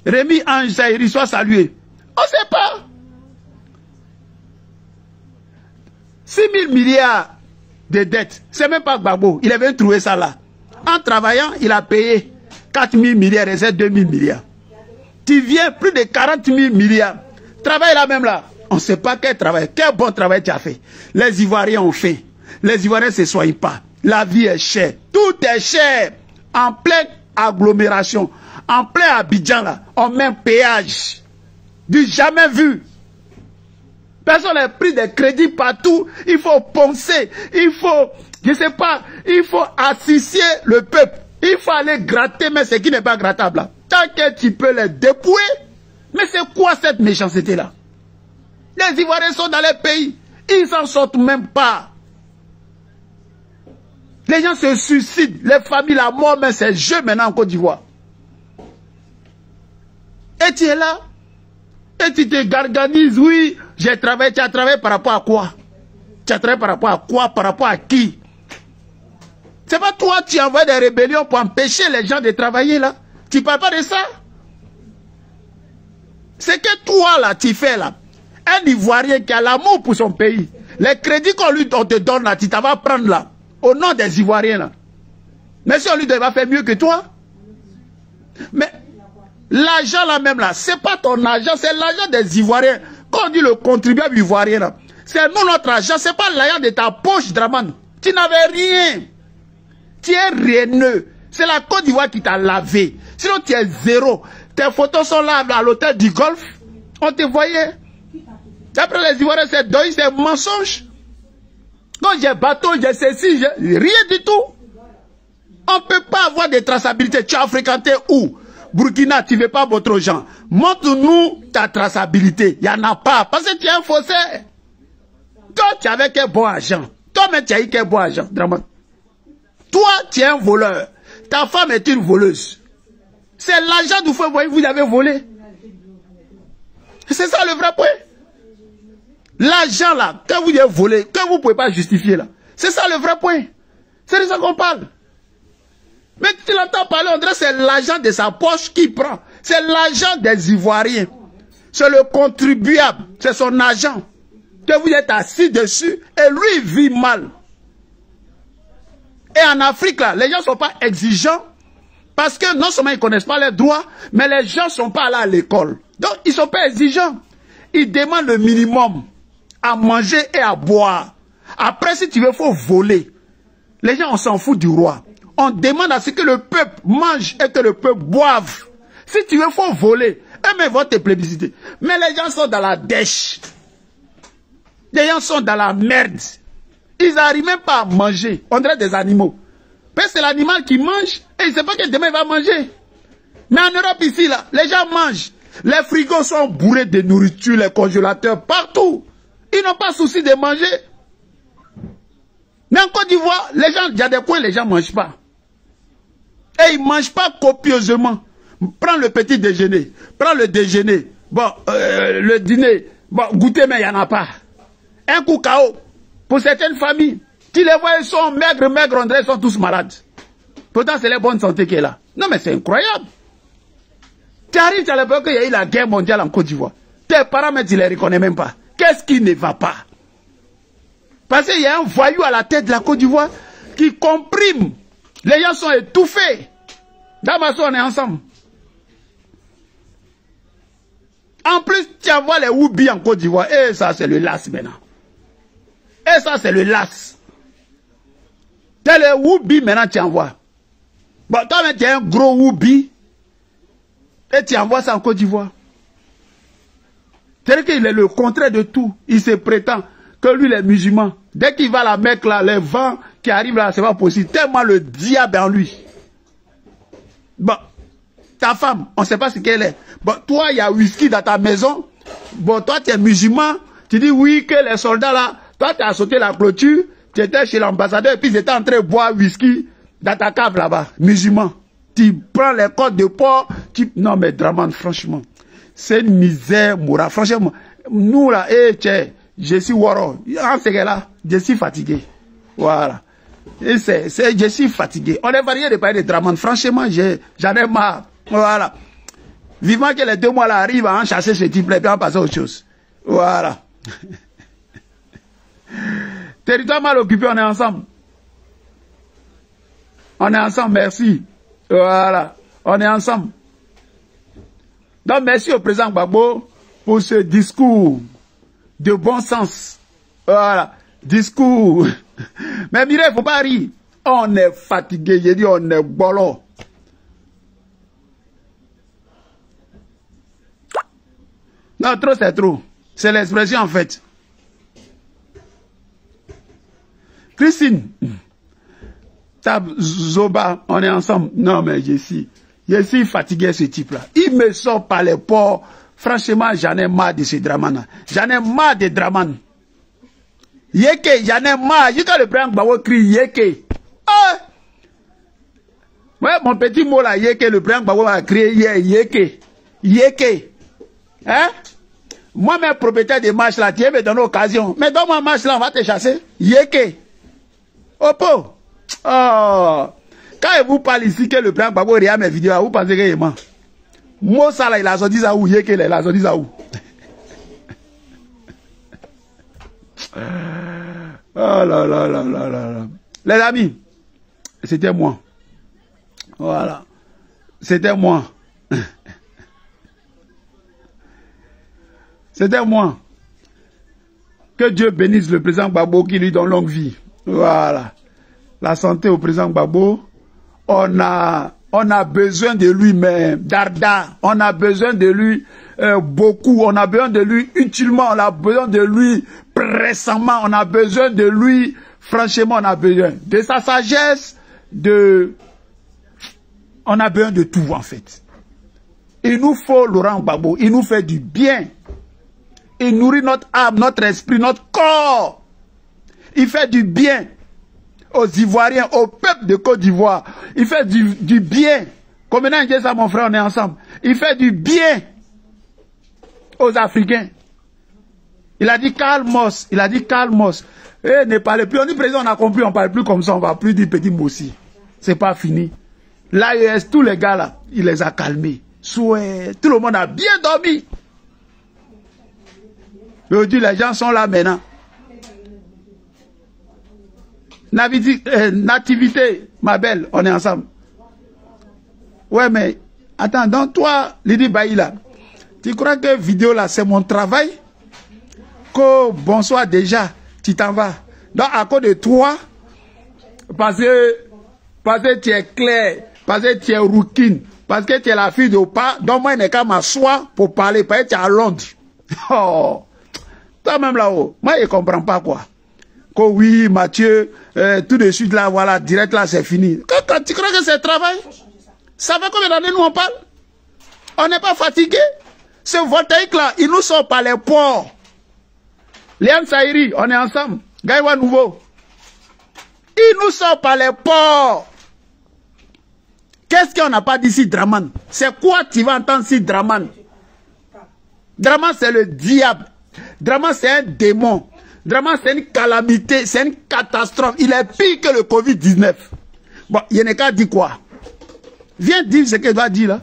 Speaker 1: Rémi Ange Zahiri, soit salué. On ne sait pas. 6 000 milliards de dettes. C'est même pas Gbagbo. Il avait trouvé ça là. En travaillant, il a payé 4 000 milliards et c'est 2 000 milliards. Tu viens, plus de 40 000 milliards. Travaille là même là. On ne sait pas quel travail, quel bon travail tu as fait. Les Ivoiriens ont fait. Les Ivoiriens ne se soignent pas. La vie est chère. Tout est cher. En pleine agglomération. En plein Abidjan là. On met un péage. Du jamais vu. Personne n'a pris des crédits partout. Il faut poncer. Il faut, je sais pas, il faut assister le peuple. Il faut aller gratter, mais ce qui n'est pas grattable là. Tant que tu peux les dépouiller. Mais c'est quoi cette méchanceté là? Les Ivoiriens sont dans les pays. Ils n'en sortent même pas. Les gens se suicident. Les familles, la mort, mais c'est jeu maintenant en Côte d'Ivoire. Et tu es là. Et tu te garganises. Oui, j'ai travaillé. Tu as travaillé par rapport à quoi? Tu as travaillé par rapport à quoi? Par rapport à qui? C'est pas toi, tu envoies des rébellions pour empêcher les gens de travailler là. Tu ne parles pas de ça? C'est que toi là, tu fais là. Un Ivoirien qui a l'amour pour son pays. Les crédits on te donne là, tu t'en vas prendre là. Au nom des Ivoiriens là. Mais si on lui va faire mieux que toi. Mais l'argent là même là, c'est pas ton argent, c'est l'argent des Ivoiriens. Quand on dit le contribuable ivoirien là, c'est nous notre argent, c'est pas l'argent de ta poche, Draman. Tu n'avais rien. Tu es réneux. C'est la Côte d'Ivoire qui t'a lavé. Sinon tu es zéro. Tes photos sont là à l'hôtel du Golfe. On te voyait. D'après les Ivoiriens, c'est deuil, c'est mensonge. Quand j'ai bateau, j'ai ceci, j'ai rien du tout. On ne peut pas avoir de traçabilité. Tu as fréquenté où? Burkina, tu ne veux pas votre gens. Montre-nous ta traçabilité. Il n'y en a pas. Parce que tu es un faussaire. Toi, tu avais quel bon agent. Toi-même, tu as eu quel bon agent. Toi, tu es un voleur. Ta femme est une voleuse. C'est l'argent du feu, vous avez volé. C'est ça le vrai point. L'argent là, que vous avez volé, que vous ne pouvez pas justifier là. C'est ça le vrai point. C'est de ça qu'on parle. Mais tu l'entends parler, on dirait que c'est l'argent de sa poche qui prend. C'est l'argent des Ivoiriens. C'est le contribuable. C'est son argent. Que vous êtes assis dessus et lui il vit mal. Et en Afrique, là, les gens ne sont pas exigeants parce que non seulement ils ne connaissent pas les droits, mais les gens ne sont pas allés à l'école. Donc, ils ne sont pas exigeants. Ils demandent le minimum à manger et à boire. Après, si tu veux, il faut voler. Les gens, on s'en fout du roi. On demande à ce que le peuple mange et que le peuple boive. Si tu veux, il faut voler. Eux-mêmes vont te plébisciter. Mais les gens sont dans la dèche. Les gens sont dans la merde. Ils n'arrivent même pas à manger. On dirait des animaux. Parce que c'est l'animal qui mange et il ne sait pas que demain il va manger. Mais en Europe ici, là, les gens mangent. Les frigos sont bourrés de nourriture, les congélateurs, partout. Ils n'ont pas souci de manger. Mais en Côte d'Ivoire, les gens, il y a des coins, les gens ne mangent pas. Et ils ne mangent pas copieusement. Prends le petit déjeuner, prends le déjeuner. Bon, le dîner, bon, goûter, mais il n'y en a pas. Un coup KO. Pour certaines familles, tu les vois, ils sont maigres, on dirait, ils sont tous malades. Pourtant, c'est la bonne santé qui est là. Non, mais c'est incroyable. Tu arrives à l'époque qu'il y a eu la guerre mondiale en Côte d'Ivoire. Tes paramètres, tu ne les reconnais même pas. Qu'est-ce qui ne va pas? Parce qu'il y a un voyou à la tête de la Côte d'Ivoire qui comprime. Les gens sont étouffés. D'Amasso, on est ensemble. En plus, tu vois les Woubi en Côte d'Ivoire. Et ça, c'est le LAS maintenant. Et ça, c'est le LAS. C'est le Woubi maintenant, tu envoies. Bon, toi, tu as un gros Woubi. Et tu envoies ça en Côte d'Ivoire. C'est-à-dire qu'il est le contraire de tout. Il se prétend que lui, les musulmans, dès qu'il va à la Mecque, là, les vents qui arrivent là, c'est pas possible. Tellement le diable en lui. Bon, ta femme, on ne sait pas ce qu'elle est. Bon, toi, il y a whisky dans ta maison. Bon, toi, tu es musulman. Tu dis oui, que les soldats là, toi, tu as sauté la clôture. Tu étais chez l'ambassadeur et puis ils étaient en train de boire whisky dans ta cave là-bas. Musulman. Tu prends les côtes de porc. Non, mais Dramane, franchement, c'est une misère, Moura. Franchement, nous là, je suis Waro. En ce cas-là, je suis fatigué. Voilà. Je suis fatigué. On est varié de parler de Dramane. Franchement, j'en ai marre. Voilà. Vivement que les 2 mois là arrivent à en chasser ce type-là et puis à passer à autre chose. Voilà. Territoire mal occupé, on est ensemble. On est ensemble, merci. Voilà. On est ensemble. Donc, merci au président Gbagbo pour ce discours de bon sens. Voilà. Discours. Mais Mireille, il ne faut pas rire. On est fatigué. J'ai dit, on est bolo. Non, trop, c'est trop. C'est l'expression, en fait. Christine. Tab Zoba, on est ensemble. Non, mais je suis fatigué, ce type-là. Il me sort par les ports. Franchement, j'en ai marre de ce Dramane. J'en ai marre de Dramane. Yeke, j'en ai marre. Jusqu'à le président Gbagbo crie Yeke. Ah! Ouais, mon petit mot là, Yeke, le président Gbagbo a crié Yeke. Yeke. Hein? Moi-même, propriétaire de marche là, tu me donnes l'occasion. Mais dans ma marche là, on va te chasser. Yeke. Opo. Oh. Quand il vous parle ici que le président Gbagbo regarde mes vidéos, vous pensez qu'il est mort. Moi, ça là, il a sorti ça où? Yeke, il a sorti ça où? Oh là là là là là. Les amis, c'était moi. Voilà. C'était moi. C'était moi. Que Dieu bénisse le président Gbagbo qui lui donne longue vie. Voilà. La santé au président Gbagbo. On a besoin de lui, mais Darda. On a besoin de lui beaucoup. On a besoin de lui utilement. On a besoin de lui pressamment. On a besoin de lui. Franchement, on a besoin de sa sagesse. On a besoin de tout, en fait. Il nous faut Laurent Gbagbo. Il nous fait du bien. Il nourrit notre âme, notre esprit, notre corps. Il fait du bien aux Ivoiriens, au peuple de Côte d'Ivoire. Il fait du bien. Comme maintenant, il dit ça, mon frère, on est ensemble. Il fait du bien aux Africains. Il a dit calmos. Il a dit calmos. Eh, ne parlez plus. On dit président, on a compris, on ne parle plus comme ça. On ne va plus dire petit mot aussi. Ce n'est pas fini. L'AES, tous les gars là, il les a calmés. Souhait, tout le monde a bien dormi. Aujourd'hui, les gens sont là maintenant. Nativité, ma belle, on est ensemble. Ouais, mais attends, donc toi, Lydie Bailly là, tu crois que vidéo là, c'est mon travail? Que bonsoir déjà, tu t'en vas. Donc à cause de toi, parce que tu es clair, parce que tu es rouquine, parce que tu es la fille de pas, donc moi, je n'ai qu'à m'asseoir pour parler, parce que tu es à Londres. Oh, toi-même là-haut, moi, je ne comprends pas quoi. Que oui, Mathieu, tout de suite là, voilà, direct là, c'est fini. Quand tu crois que c'est travail? Ça fait combien d'années nous on parle? On n'est pas fatigué? Ce voltaïque là, il nous sort par les ports. Léon Saïri, on est ensemble. Gaïwa Nouveau. Il nous sort par les ports. Qu'est-ce qu'on n'a pas dit si Draman? C'est quoi tu vas entendre si Draman? Draman c'est le diable. Draman c'est un démon. Draman c'est une calamité, c'est une catastrophe. Il est pire que le Covid-19. Bon, il n'est qu'à dire quoi? Viens dire ce que tu dois dire là.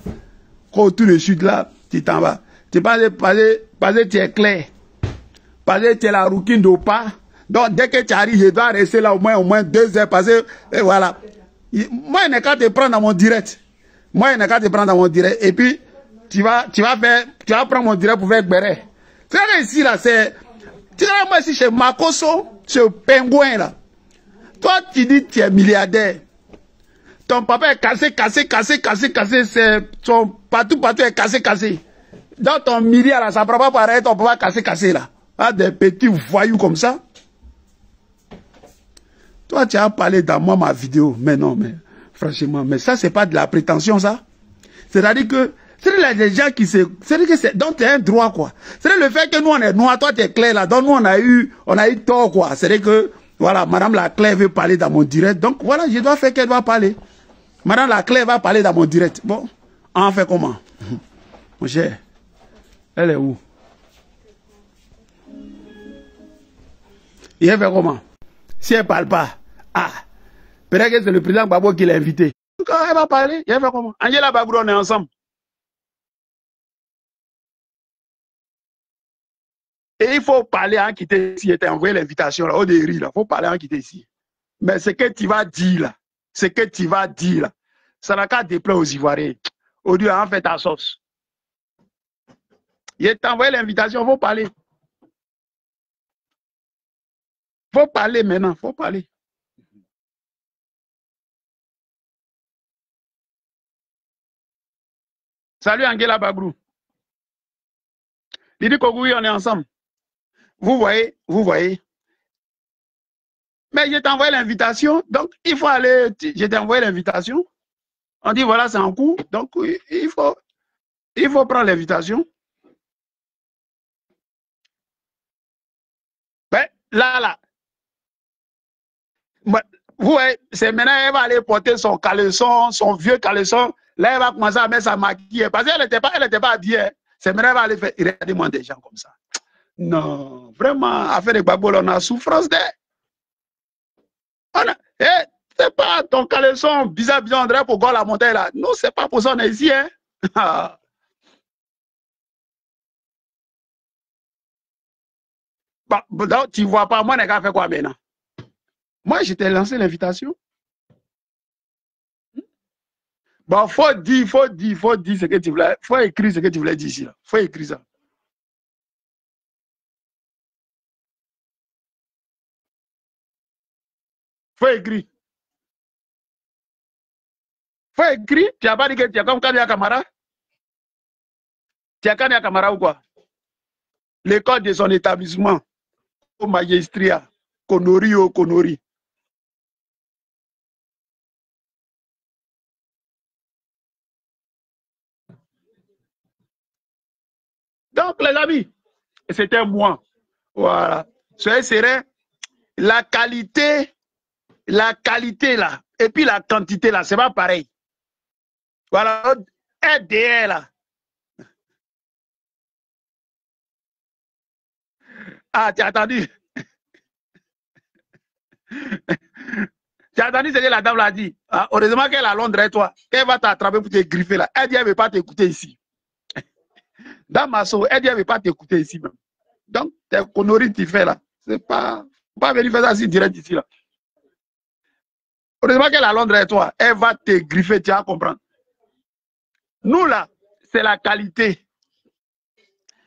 Speaker 1: Quand tout de suite là, tu t'en vas. Tu parles que tu es clair. Parce que tu es la rouquine de pas. Donc dès que tu arrives, je dois rester là au moins 2 heures. Parce que voilà. Moi, il n'est qu'à te prendre dans mon direct. Moi, il n'est qu'à te prendre dans mon direct. Et puis, tu vas prendre mon direct pour faire béret. C'est vrai que ici là, c'est. Tu vois, moi ici chez Makoso, chez Pingouin là. Toi, tu dis que tu es milliardaire. Ton papa est cassé, c'est son partout est cassé. Dans ton milliard là, ça ne prend pas pareil, ton papa cassé là. Ah, des petits voyous comme ça. Toi, tu as parlé dans moi ma vidéo, mais non, mais franchement, mais ça, c'est pas de la prétention, ça. C'est-à-dire que, c'est les gens qui se, c'est-à-dire que c'est, donc tu as un droit, quoi. C'est-à-dire le fait que nous, on est noirs, toi, tu es clair, là, donc nous, on a eu tort, quoi. C'est-à-dire que, voilà, Madame la Claire veut parler dans mon direct, donc voilà, je dois faire qu'elle doit parler. Madame la Claire va parler dans mon direct. Bon, on fait comment? Mon cher, elle est où? Il fait comment? Si elle ne parle pas, ah, peut-être que c'est le président Gbagbo qui l'a invité. Quand elle va parler, il fait comment? Angela Bagrou, on est ensemble. Et il faut parler en quitter ici. Il t'a envoyé l'invitation là, au dérive là. Il faut parler en quitter ici. Mais ce que tu vas dire là, ça n'a qu'à déplaire aux Ivoiriens. Au lieu en fait ta sauce. Il t'a envoyé l'invitation, il faut parler. Il faut parler maintenant, il faut parler. Salut Angela Bagrou. Didi Kogoui, on est ensemble. Vous voyez. Mais je t'ai envoyé l'invitation, donc il faut aller. Je t'ai envoyé l'invitation. On dit voilà, c'est en cours, donc il faut prendre l'invitation. Ben, là. Vous voyez, c'est maintenant elle va aller porter son caleçon, son vieux caleçon. Là, elle va commencer à mettre sa maquille. Parce qu'elle n'était pas habillée. C'est maintenant elle va aller faire. Regardez-moi des gens comme ça. Non, vraiment, affaire de Gbagbo, on a souffrance de. C'est pas ton caleçon bizarre, on dirait pour voir la montagne là. Non, c'est pas pour ça, on est ici, hein. Donc, tu vois pas, moi, les gars, fait quoi maintenant? Moi, je t'ai lancé l'invitation. Bon, faut dire ce que tu voulais. Faut écrire ce que tu voulais dire ici. Là. Faut écrire ça. Faut écrire. Faut écrire. Tu n'as pas dit que tu as comme Kania Kamara? Tu as Kania Kamara ou quoi? L'école de son établissement. Au magistrat. Konori. Donc, les amis, c'était moi. Voilà. Soyez serein. La qualité là, et puis la quantité là, c'est pas pareil. Voilà, RDR là. Ah, tu as entendu? Tu
Speaker 2: Tu as entendu ce que la dame l'a dit. Ah, heureusement qu'elle est à Londres et toi. Qu'elle va t'attraper pour te griffer là. Elle dit elle ne veut pas t'écouter ici. Dans ma sauce, elle dit elle ne veut pas t'écouter ici même. Donc, tes conneries tu fais là. C'est pas. Faut pas venir faire ça si direct ici là. Heureusement qu'elle est à Londres et toi. Elle va te griffer, tu vas comprendre. Nous là, c'est la qualité.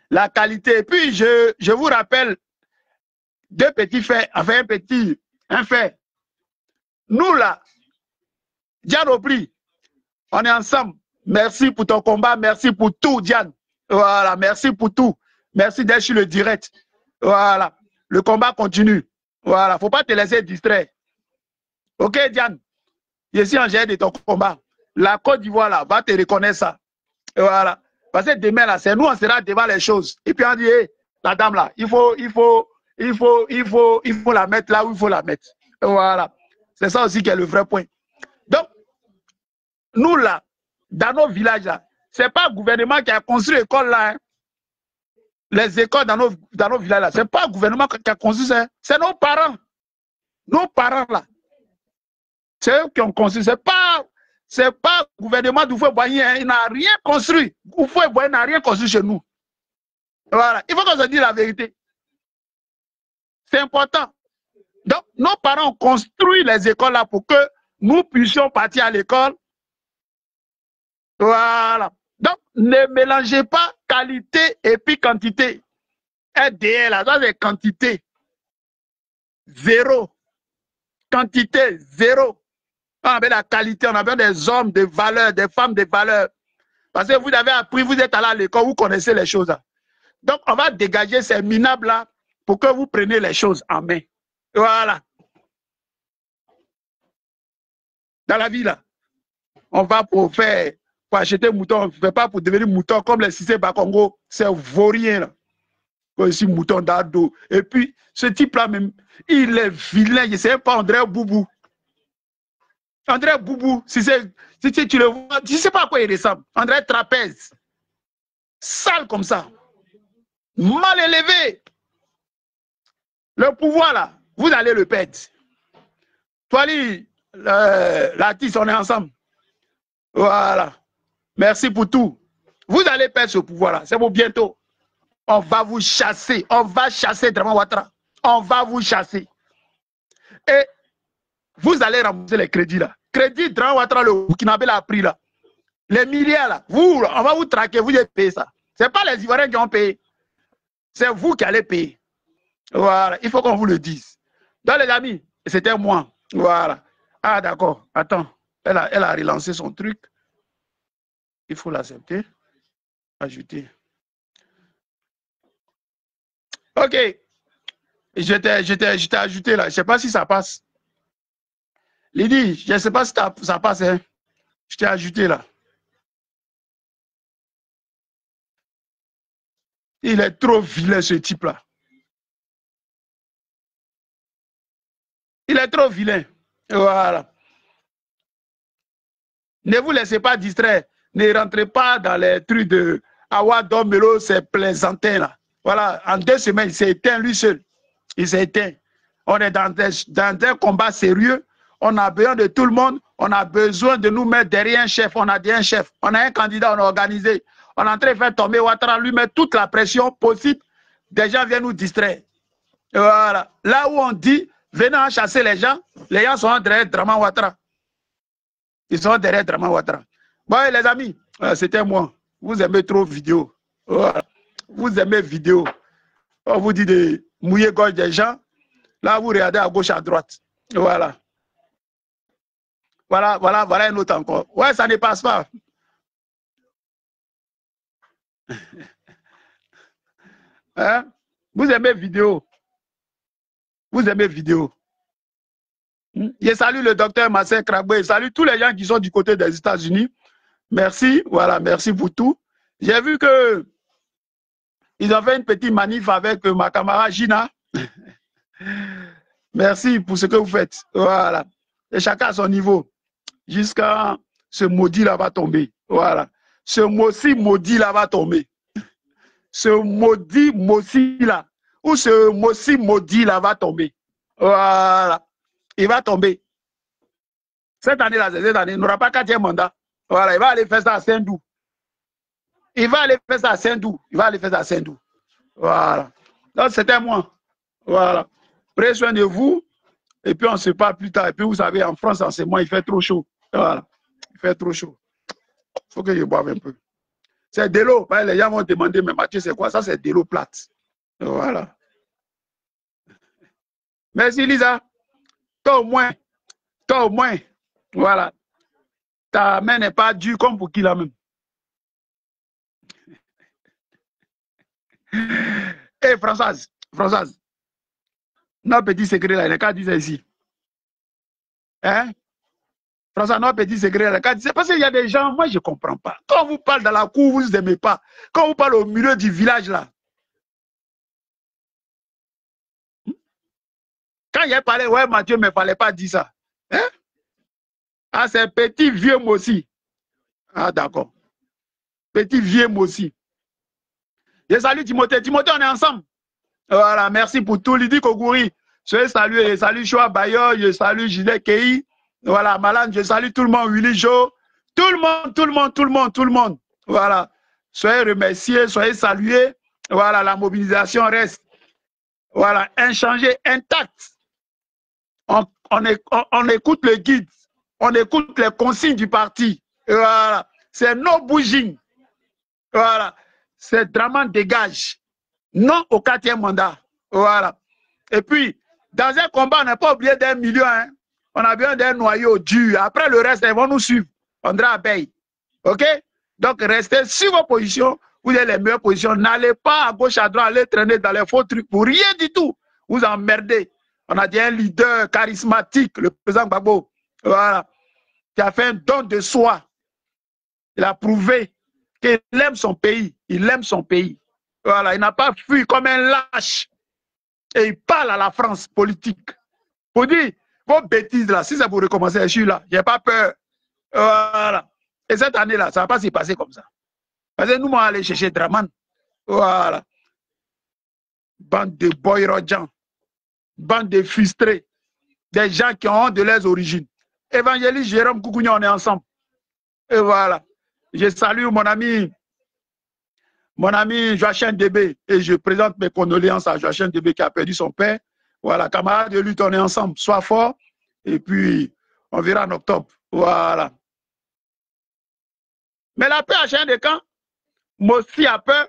Speaker 2: La qualité. Et puis, je vous rappelle deux petits faits. Enfin, un fait. Nous là, Diane Aubry, on est ensemble. Merci pour ton combat. Merci pour tout, Diane. Voilà, merci pour tout. Merci d'être sur le direct. Voilà. Le combat continue. Voilà. Faut pas te laisser distraire. Ok, Diane? Je suis en gère de ton combat. La Côte d'Ivoire, là, va te reconnaître ça. Voilà. Parce que demain, là, c'est nous, on sera devant les choses. Et puis, on dit, hey, la dame, là, il faut la mettre là où il faut la mettre. Voilà. C'est ça aussi qui est le vrai point. Donc, nous, là, dans nos villages, là, c'est pas le gouvernement qui a construit l'école, là. Hein. Les écoles dans nos villages, là, c'est pas le gouvernement qui a construit ça. C'est nos parents. Nos parents, là. C'est eux qui ont construit. C'est pas le gouvernement d'Oufoué-Boigny. Hein. Il n'a rien construit. Oufoué-Boigny n'a rien construit chez nous. Voilà. Il faut qu'on se dise la vérité. C'est important. Donc, nos parents ont construit les écoles là pour que nous puissions partir à l'école. Voilà. Donc, ne mélangez pas qualité et puis quantité. RDL, là, ça c'est quantité. Zéro. Quantité, zéro. On a la qualité, on a besoin des hommes de valeur, des femmes de valeur. Parce que vous avez appris, vous êtes allé à l'école, vous connaissez les choses. Là. Donc, on va dégager ces minables là pour que vous preniez les choses en main. Voilà. Dans la vie, là, on va pour acheter mouton, on ne fait pas pour devenir mouton comme les Cissé Bakongo, c'est vaurien, là. Ici, mouton d'ado. Et puis, ce type-là même, il est vilain, je ne sais pas, André Boubou. André Boubou, si tu le vois, je ne sais pas à quoi il ressemble. André Trapèze. Sale comme ça. Mal élevé. Le pouvoir, là, vous allez le perdre. Toi, l'artiste, on est ensemble. Voilà. Merci pour tout. Vous allez perdre ce pouvoir-là. C'est pour bientôt. On va vous chasser. On va chasser Draman Ouattara. On va vous chasser. Et vous allez rembourser les crédits là. Crédit Draman Ouattara, le Burkinabé l'a pris là. Les milliards là. On va vous traquer, vous allez payer ça. Ce n'est pas les Ivoiriens qui ont payé. C'est vous qui allez payer. Voilà. Il faut qu'on vous le dise. Donc les amis, c'était moi. Voilà. Ah d'accord. Attends. Elle a relancé son truc. Il faut l'accepter. Ajouter. Ok. Je t'ai ajouté là. Je ne sais pas si ça passe. Lydie, je ne sais pas si ça passe. Hein. Je t'ai ajouté là. Il est trop vilain ce type là. Il est trop vilain. Voilà. Ne vous laissez pas distraire. Ne rentrez pas dans les trucs de Awa Melo, c'est plaisantin là. Voilà. En 2 semaines, il s'est éteint lui seul. Il s'est éteint. On est dans un combat sérieux. On a besoin de tout le monde. On a besoin de nous mettre derrière un chef. On a dit un chef. On a un candidat, on a organisé. On est en train de faire tomber Ouattara, lui mettre toute la pression possible. Des gens viennent nous distraire. Voilà. Là où on dit, venez chasser les gens sont derrière Draman Ouattara. Ils sont derrière Draman Ouattara. Bon, les amis, c'était moi. Vous aimez trop vidéo. Voilà. Vous aimez vidéo. On vous dit de mouiller gorge des gens. Là, vous regardez à gauche, à droite. Voilà. Voilà une autre encore. Ouais, ça ne passe pas. Hein? Vous aimez vidéo. Vous aimez vidéo. Je salue le docteur Marcel Kragbe. Je salue tous les gens qui sont du côté des États-Unis. Merci. Voilà, merci pour tout. J'ai vu que ils ont fait une petite manif avec ma camarade Gina. Merci pour ce que vous faites. Voilà. Et chacun à son niveau. Jusqu'à ce maudit là va tomber. Voilà. Ce maudit là va tomber. Ce maudit là. Ou ce maudit là va tomber. Voilà. Il va tomber. Cette année-là, cette année, il n'aura pas 4e mandat. Voilà, il va aller faire ça à Saint-Doux. Il va aller faire ça à Saint-Doux. Il va aller faire ça à Saint-Doux. Voilà. Donc, c'était moi. Voilà. Prenez soin de vous. Et puis, on se parle plus tard. Et puis, vous savez, en France, en ce moment, il fait trop chaud. Voilà. Il fait trop chaud. Il faut que je boive un peu. C'est de l'eau. Les gens vont demander, mais Mathieu, c'est quoi? Ça, c'est de l'eau plate. Voilà. Merci, Lisa. Toi au moins, voilà. Ta main n'est pas dure comme pour qui la même. Hé, Françoise, notre petit secret là, il n'est qu'à dire ça ici. Hein? François, notre petit secret là, c'est parce qu'il y a des gens, moi je ne comprends pas. Quand vous parlez dans la cour, vous n'aimez pas. Quand vous parlez au milieu du village là, quand il a parlé, ouais, Mathieu, mais il ne fallait pas dire ça. Hein? Ah, c'est petit vieux moi aussi. Ah, d'accord. Petit vieux moi aussi. Je salue Timothée. Timothée, on est ensemble. Voilà, merci pour tout. Lydie Kogouri. Je salue Choua Bayo, je salue Gilet Kei. Voilà, Malane, je salue tout le monde. Willy Jo. Tout le monde. Voilà. Soyez remerciés, soyez salués. Voilà, la mobilisation reste. Voilà, inchangée, intacte. On écoute le guide. On écoute les consignes du parti. Voilà. C'est no bouging. Voilà. C'est Draman dégage. Non au 4e mandat. Voilà. Et puis, dans un combat, on n'a pas oublié d'un million. Hein. On a besoin d'un noyau dur. Après, le reste, ils vont nous suivre. André Abeille. OK? Donc, restez sur vos positions. Vous avez les meilleures positions. N'allez pas à gauche, à droite, aller traîner dans les faux trucs pour rien du tout. Vous emmerdez. On a dit un leader charismatique, le président Gbagbo. Voilà. Qui a fait un don de soi. Il a prouvé qu'il aime son pays. Il aime son pays. Voilà. Il n'a pas fui comme un lâche. Et il parle à la France politique. Pour dire, vos bêtises là, si ça vous recommencer, je suis là. Je n'ai pas peur. Voilà. Et cette année-là, ça ne va pas s'y passer comme ça. Parce que nous, on va aller chercher Draman. Voilà. Bande de boyrodjans. Bande de frustrés. Des gens qui ont honte de leurs origines. Évangéliste Jérôme Koukounian, on est ensemble. Et voilà. Je salue mon ami Joachim Débé. Et je présente mes condoléances à Joachim Débé qui a perdu son père. Voilà, camarades de lutte, on est ensemble. Sois fort. Et puis, on verra en octobre. Voilà. Mais la paix à chien de camp, moi aussi à peur.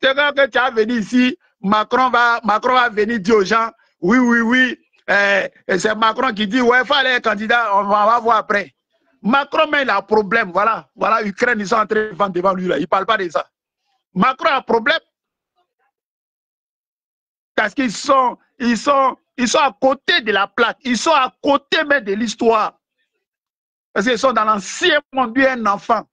Speaker 2: C'est quand que tu as venu ici, Macron va venir dire aux gens, oui. Et c'est Macron qui dit, ouais, il faut aller candidat, on va voir après. Macron, mais il a un problème. Voilà, Ukraine, ils sont en train de vendre devant lui. Là. Il ne parle pas de ça. Macron a un problème. Parce qu'ils sont à côté de la plaque. Ils sont à côté même de l'histoire. Parce qu'ils sont dans l'ancien monde, lui, un enfant.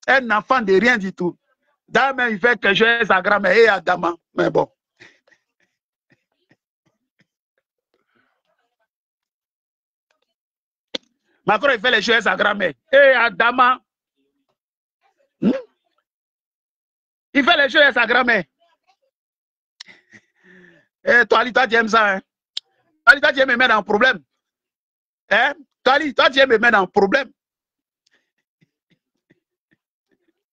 Speaker 2: Un enfant de rien du tout. D'ailleurs, il fait que je suis sa grand-mère et Adama. Mais bon. Macron, il fait les choses à sa grand-mère. Et Adama. Il fait les choses à sa grand-mère. Et toi, tu aimes ça, hein? Toi, tu aimes me mettre en problème. Hein? Toi, tu aimes me mettre en problème.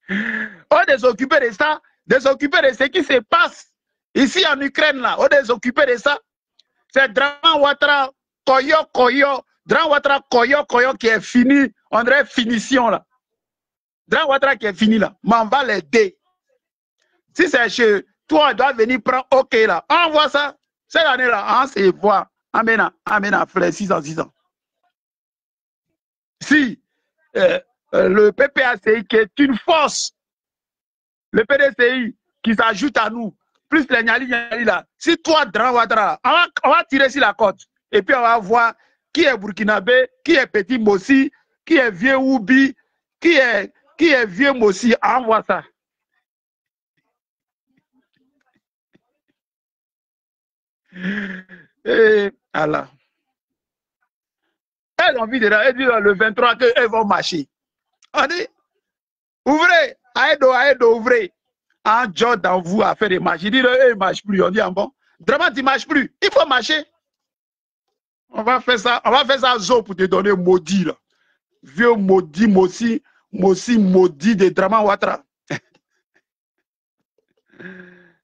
Speaker 2: On est occupé de ça, désoccupé de ce qui se passe ici en Ukraine, là. On est occupé de ça. C'est Draman Ouattara, Koyo, Draman Ouattara, Koyo qui est fini. On dirait finition, là. Draman Ouattara qui est fini, là. Mais on va l'aider. Si c'est chez toi, on doit venir prendre OK, là. On voit ça. Cette année-là, on se voit. Amen, frère, 6 ans. Si le PPACI qui est une force, le PDCI qui s'ajoute à nous, plus les Nyali là, si toi, Draman Ouattara, on va tirer sur la côte et puis on va voir qui est Burkinabé, qui est Petit Mossi, qui est Vieux Oubi, qui est Vieux Mossi, on voit ça. Et Allah. Elles ont envie de dire le 23 qu'elles vont marcher. On dit, ouvrez, Aedo, ouvrez. Un job dans vous à faire des marches. Il dit, il ne marche plus. On dit, bon, vraiment, tu ne marches plus. Il faut marcher. On va faire ça Zo pour te donner maudit là. Vieux maudit, maudit de Draman Ouattara.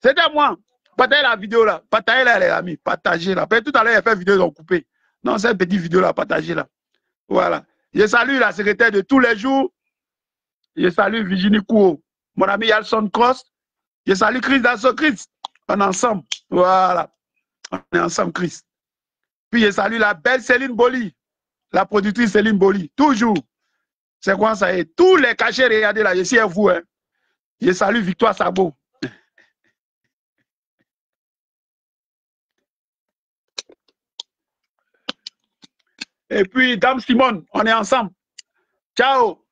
Speaker 2: C'est à moi. Partagez la vidéo là. Partagez là les amis. Partagez là. Tout à l'heure, il a fait vidéo, ils ont coupé. Non, c'est une petite vidéo là. Partagez là. Voilà. Je salue la secrétaire de tous les jours. Je salue Virginie Kouo. Mon ami Yalson Cross. Je salue Chris Dasso Chris. On est ensemble. Voilà. On est ensemble, Chris. Puis je salue la belle Céline Boli. La productrice Céline Boli. Toujours. C'est quoi ça? Et tous les cachets, regardez là. Je suis à vous. Hein. Je salue Victoire Sabo. Et puis, Dame Simone, on est ensemble. Ciao.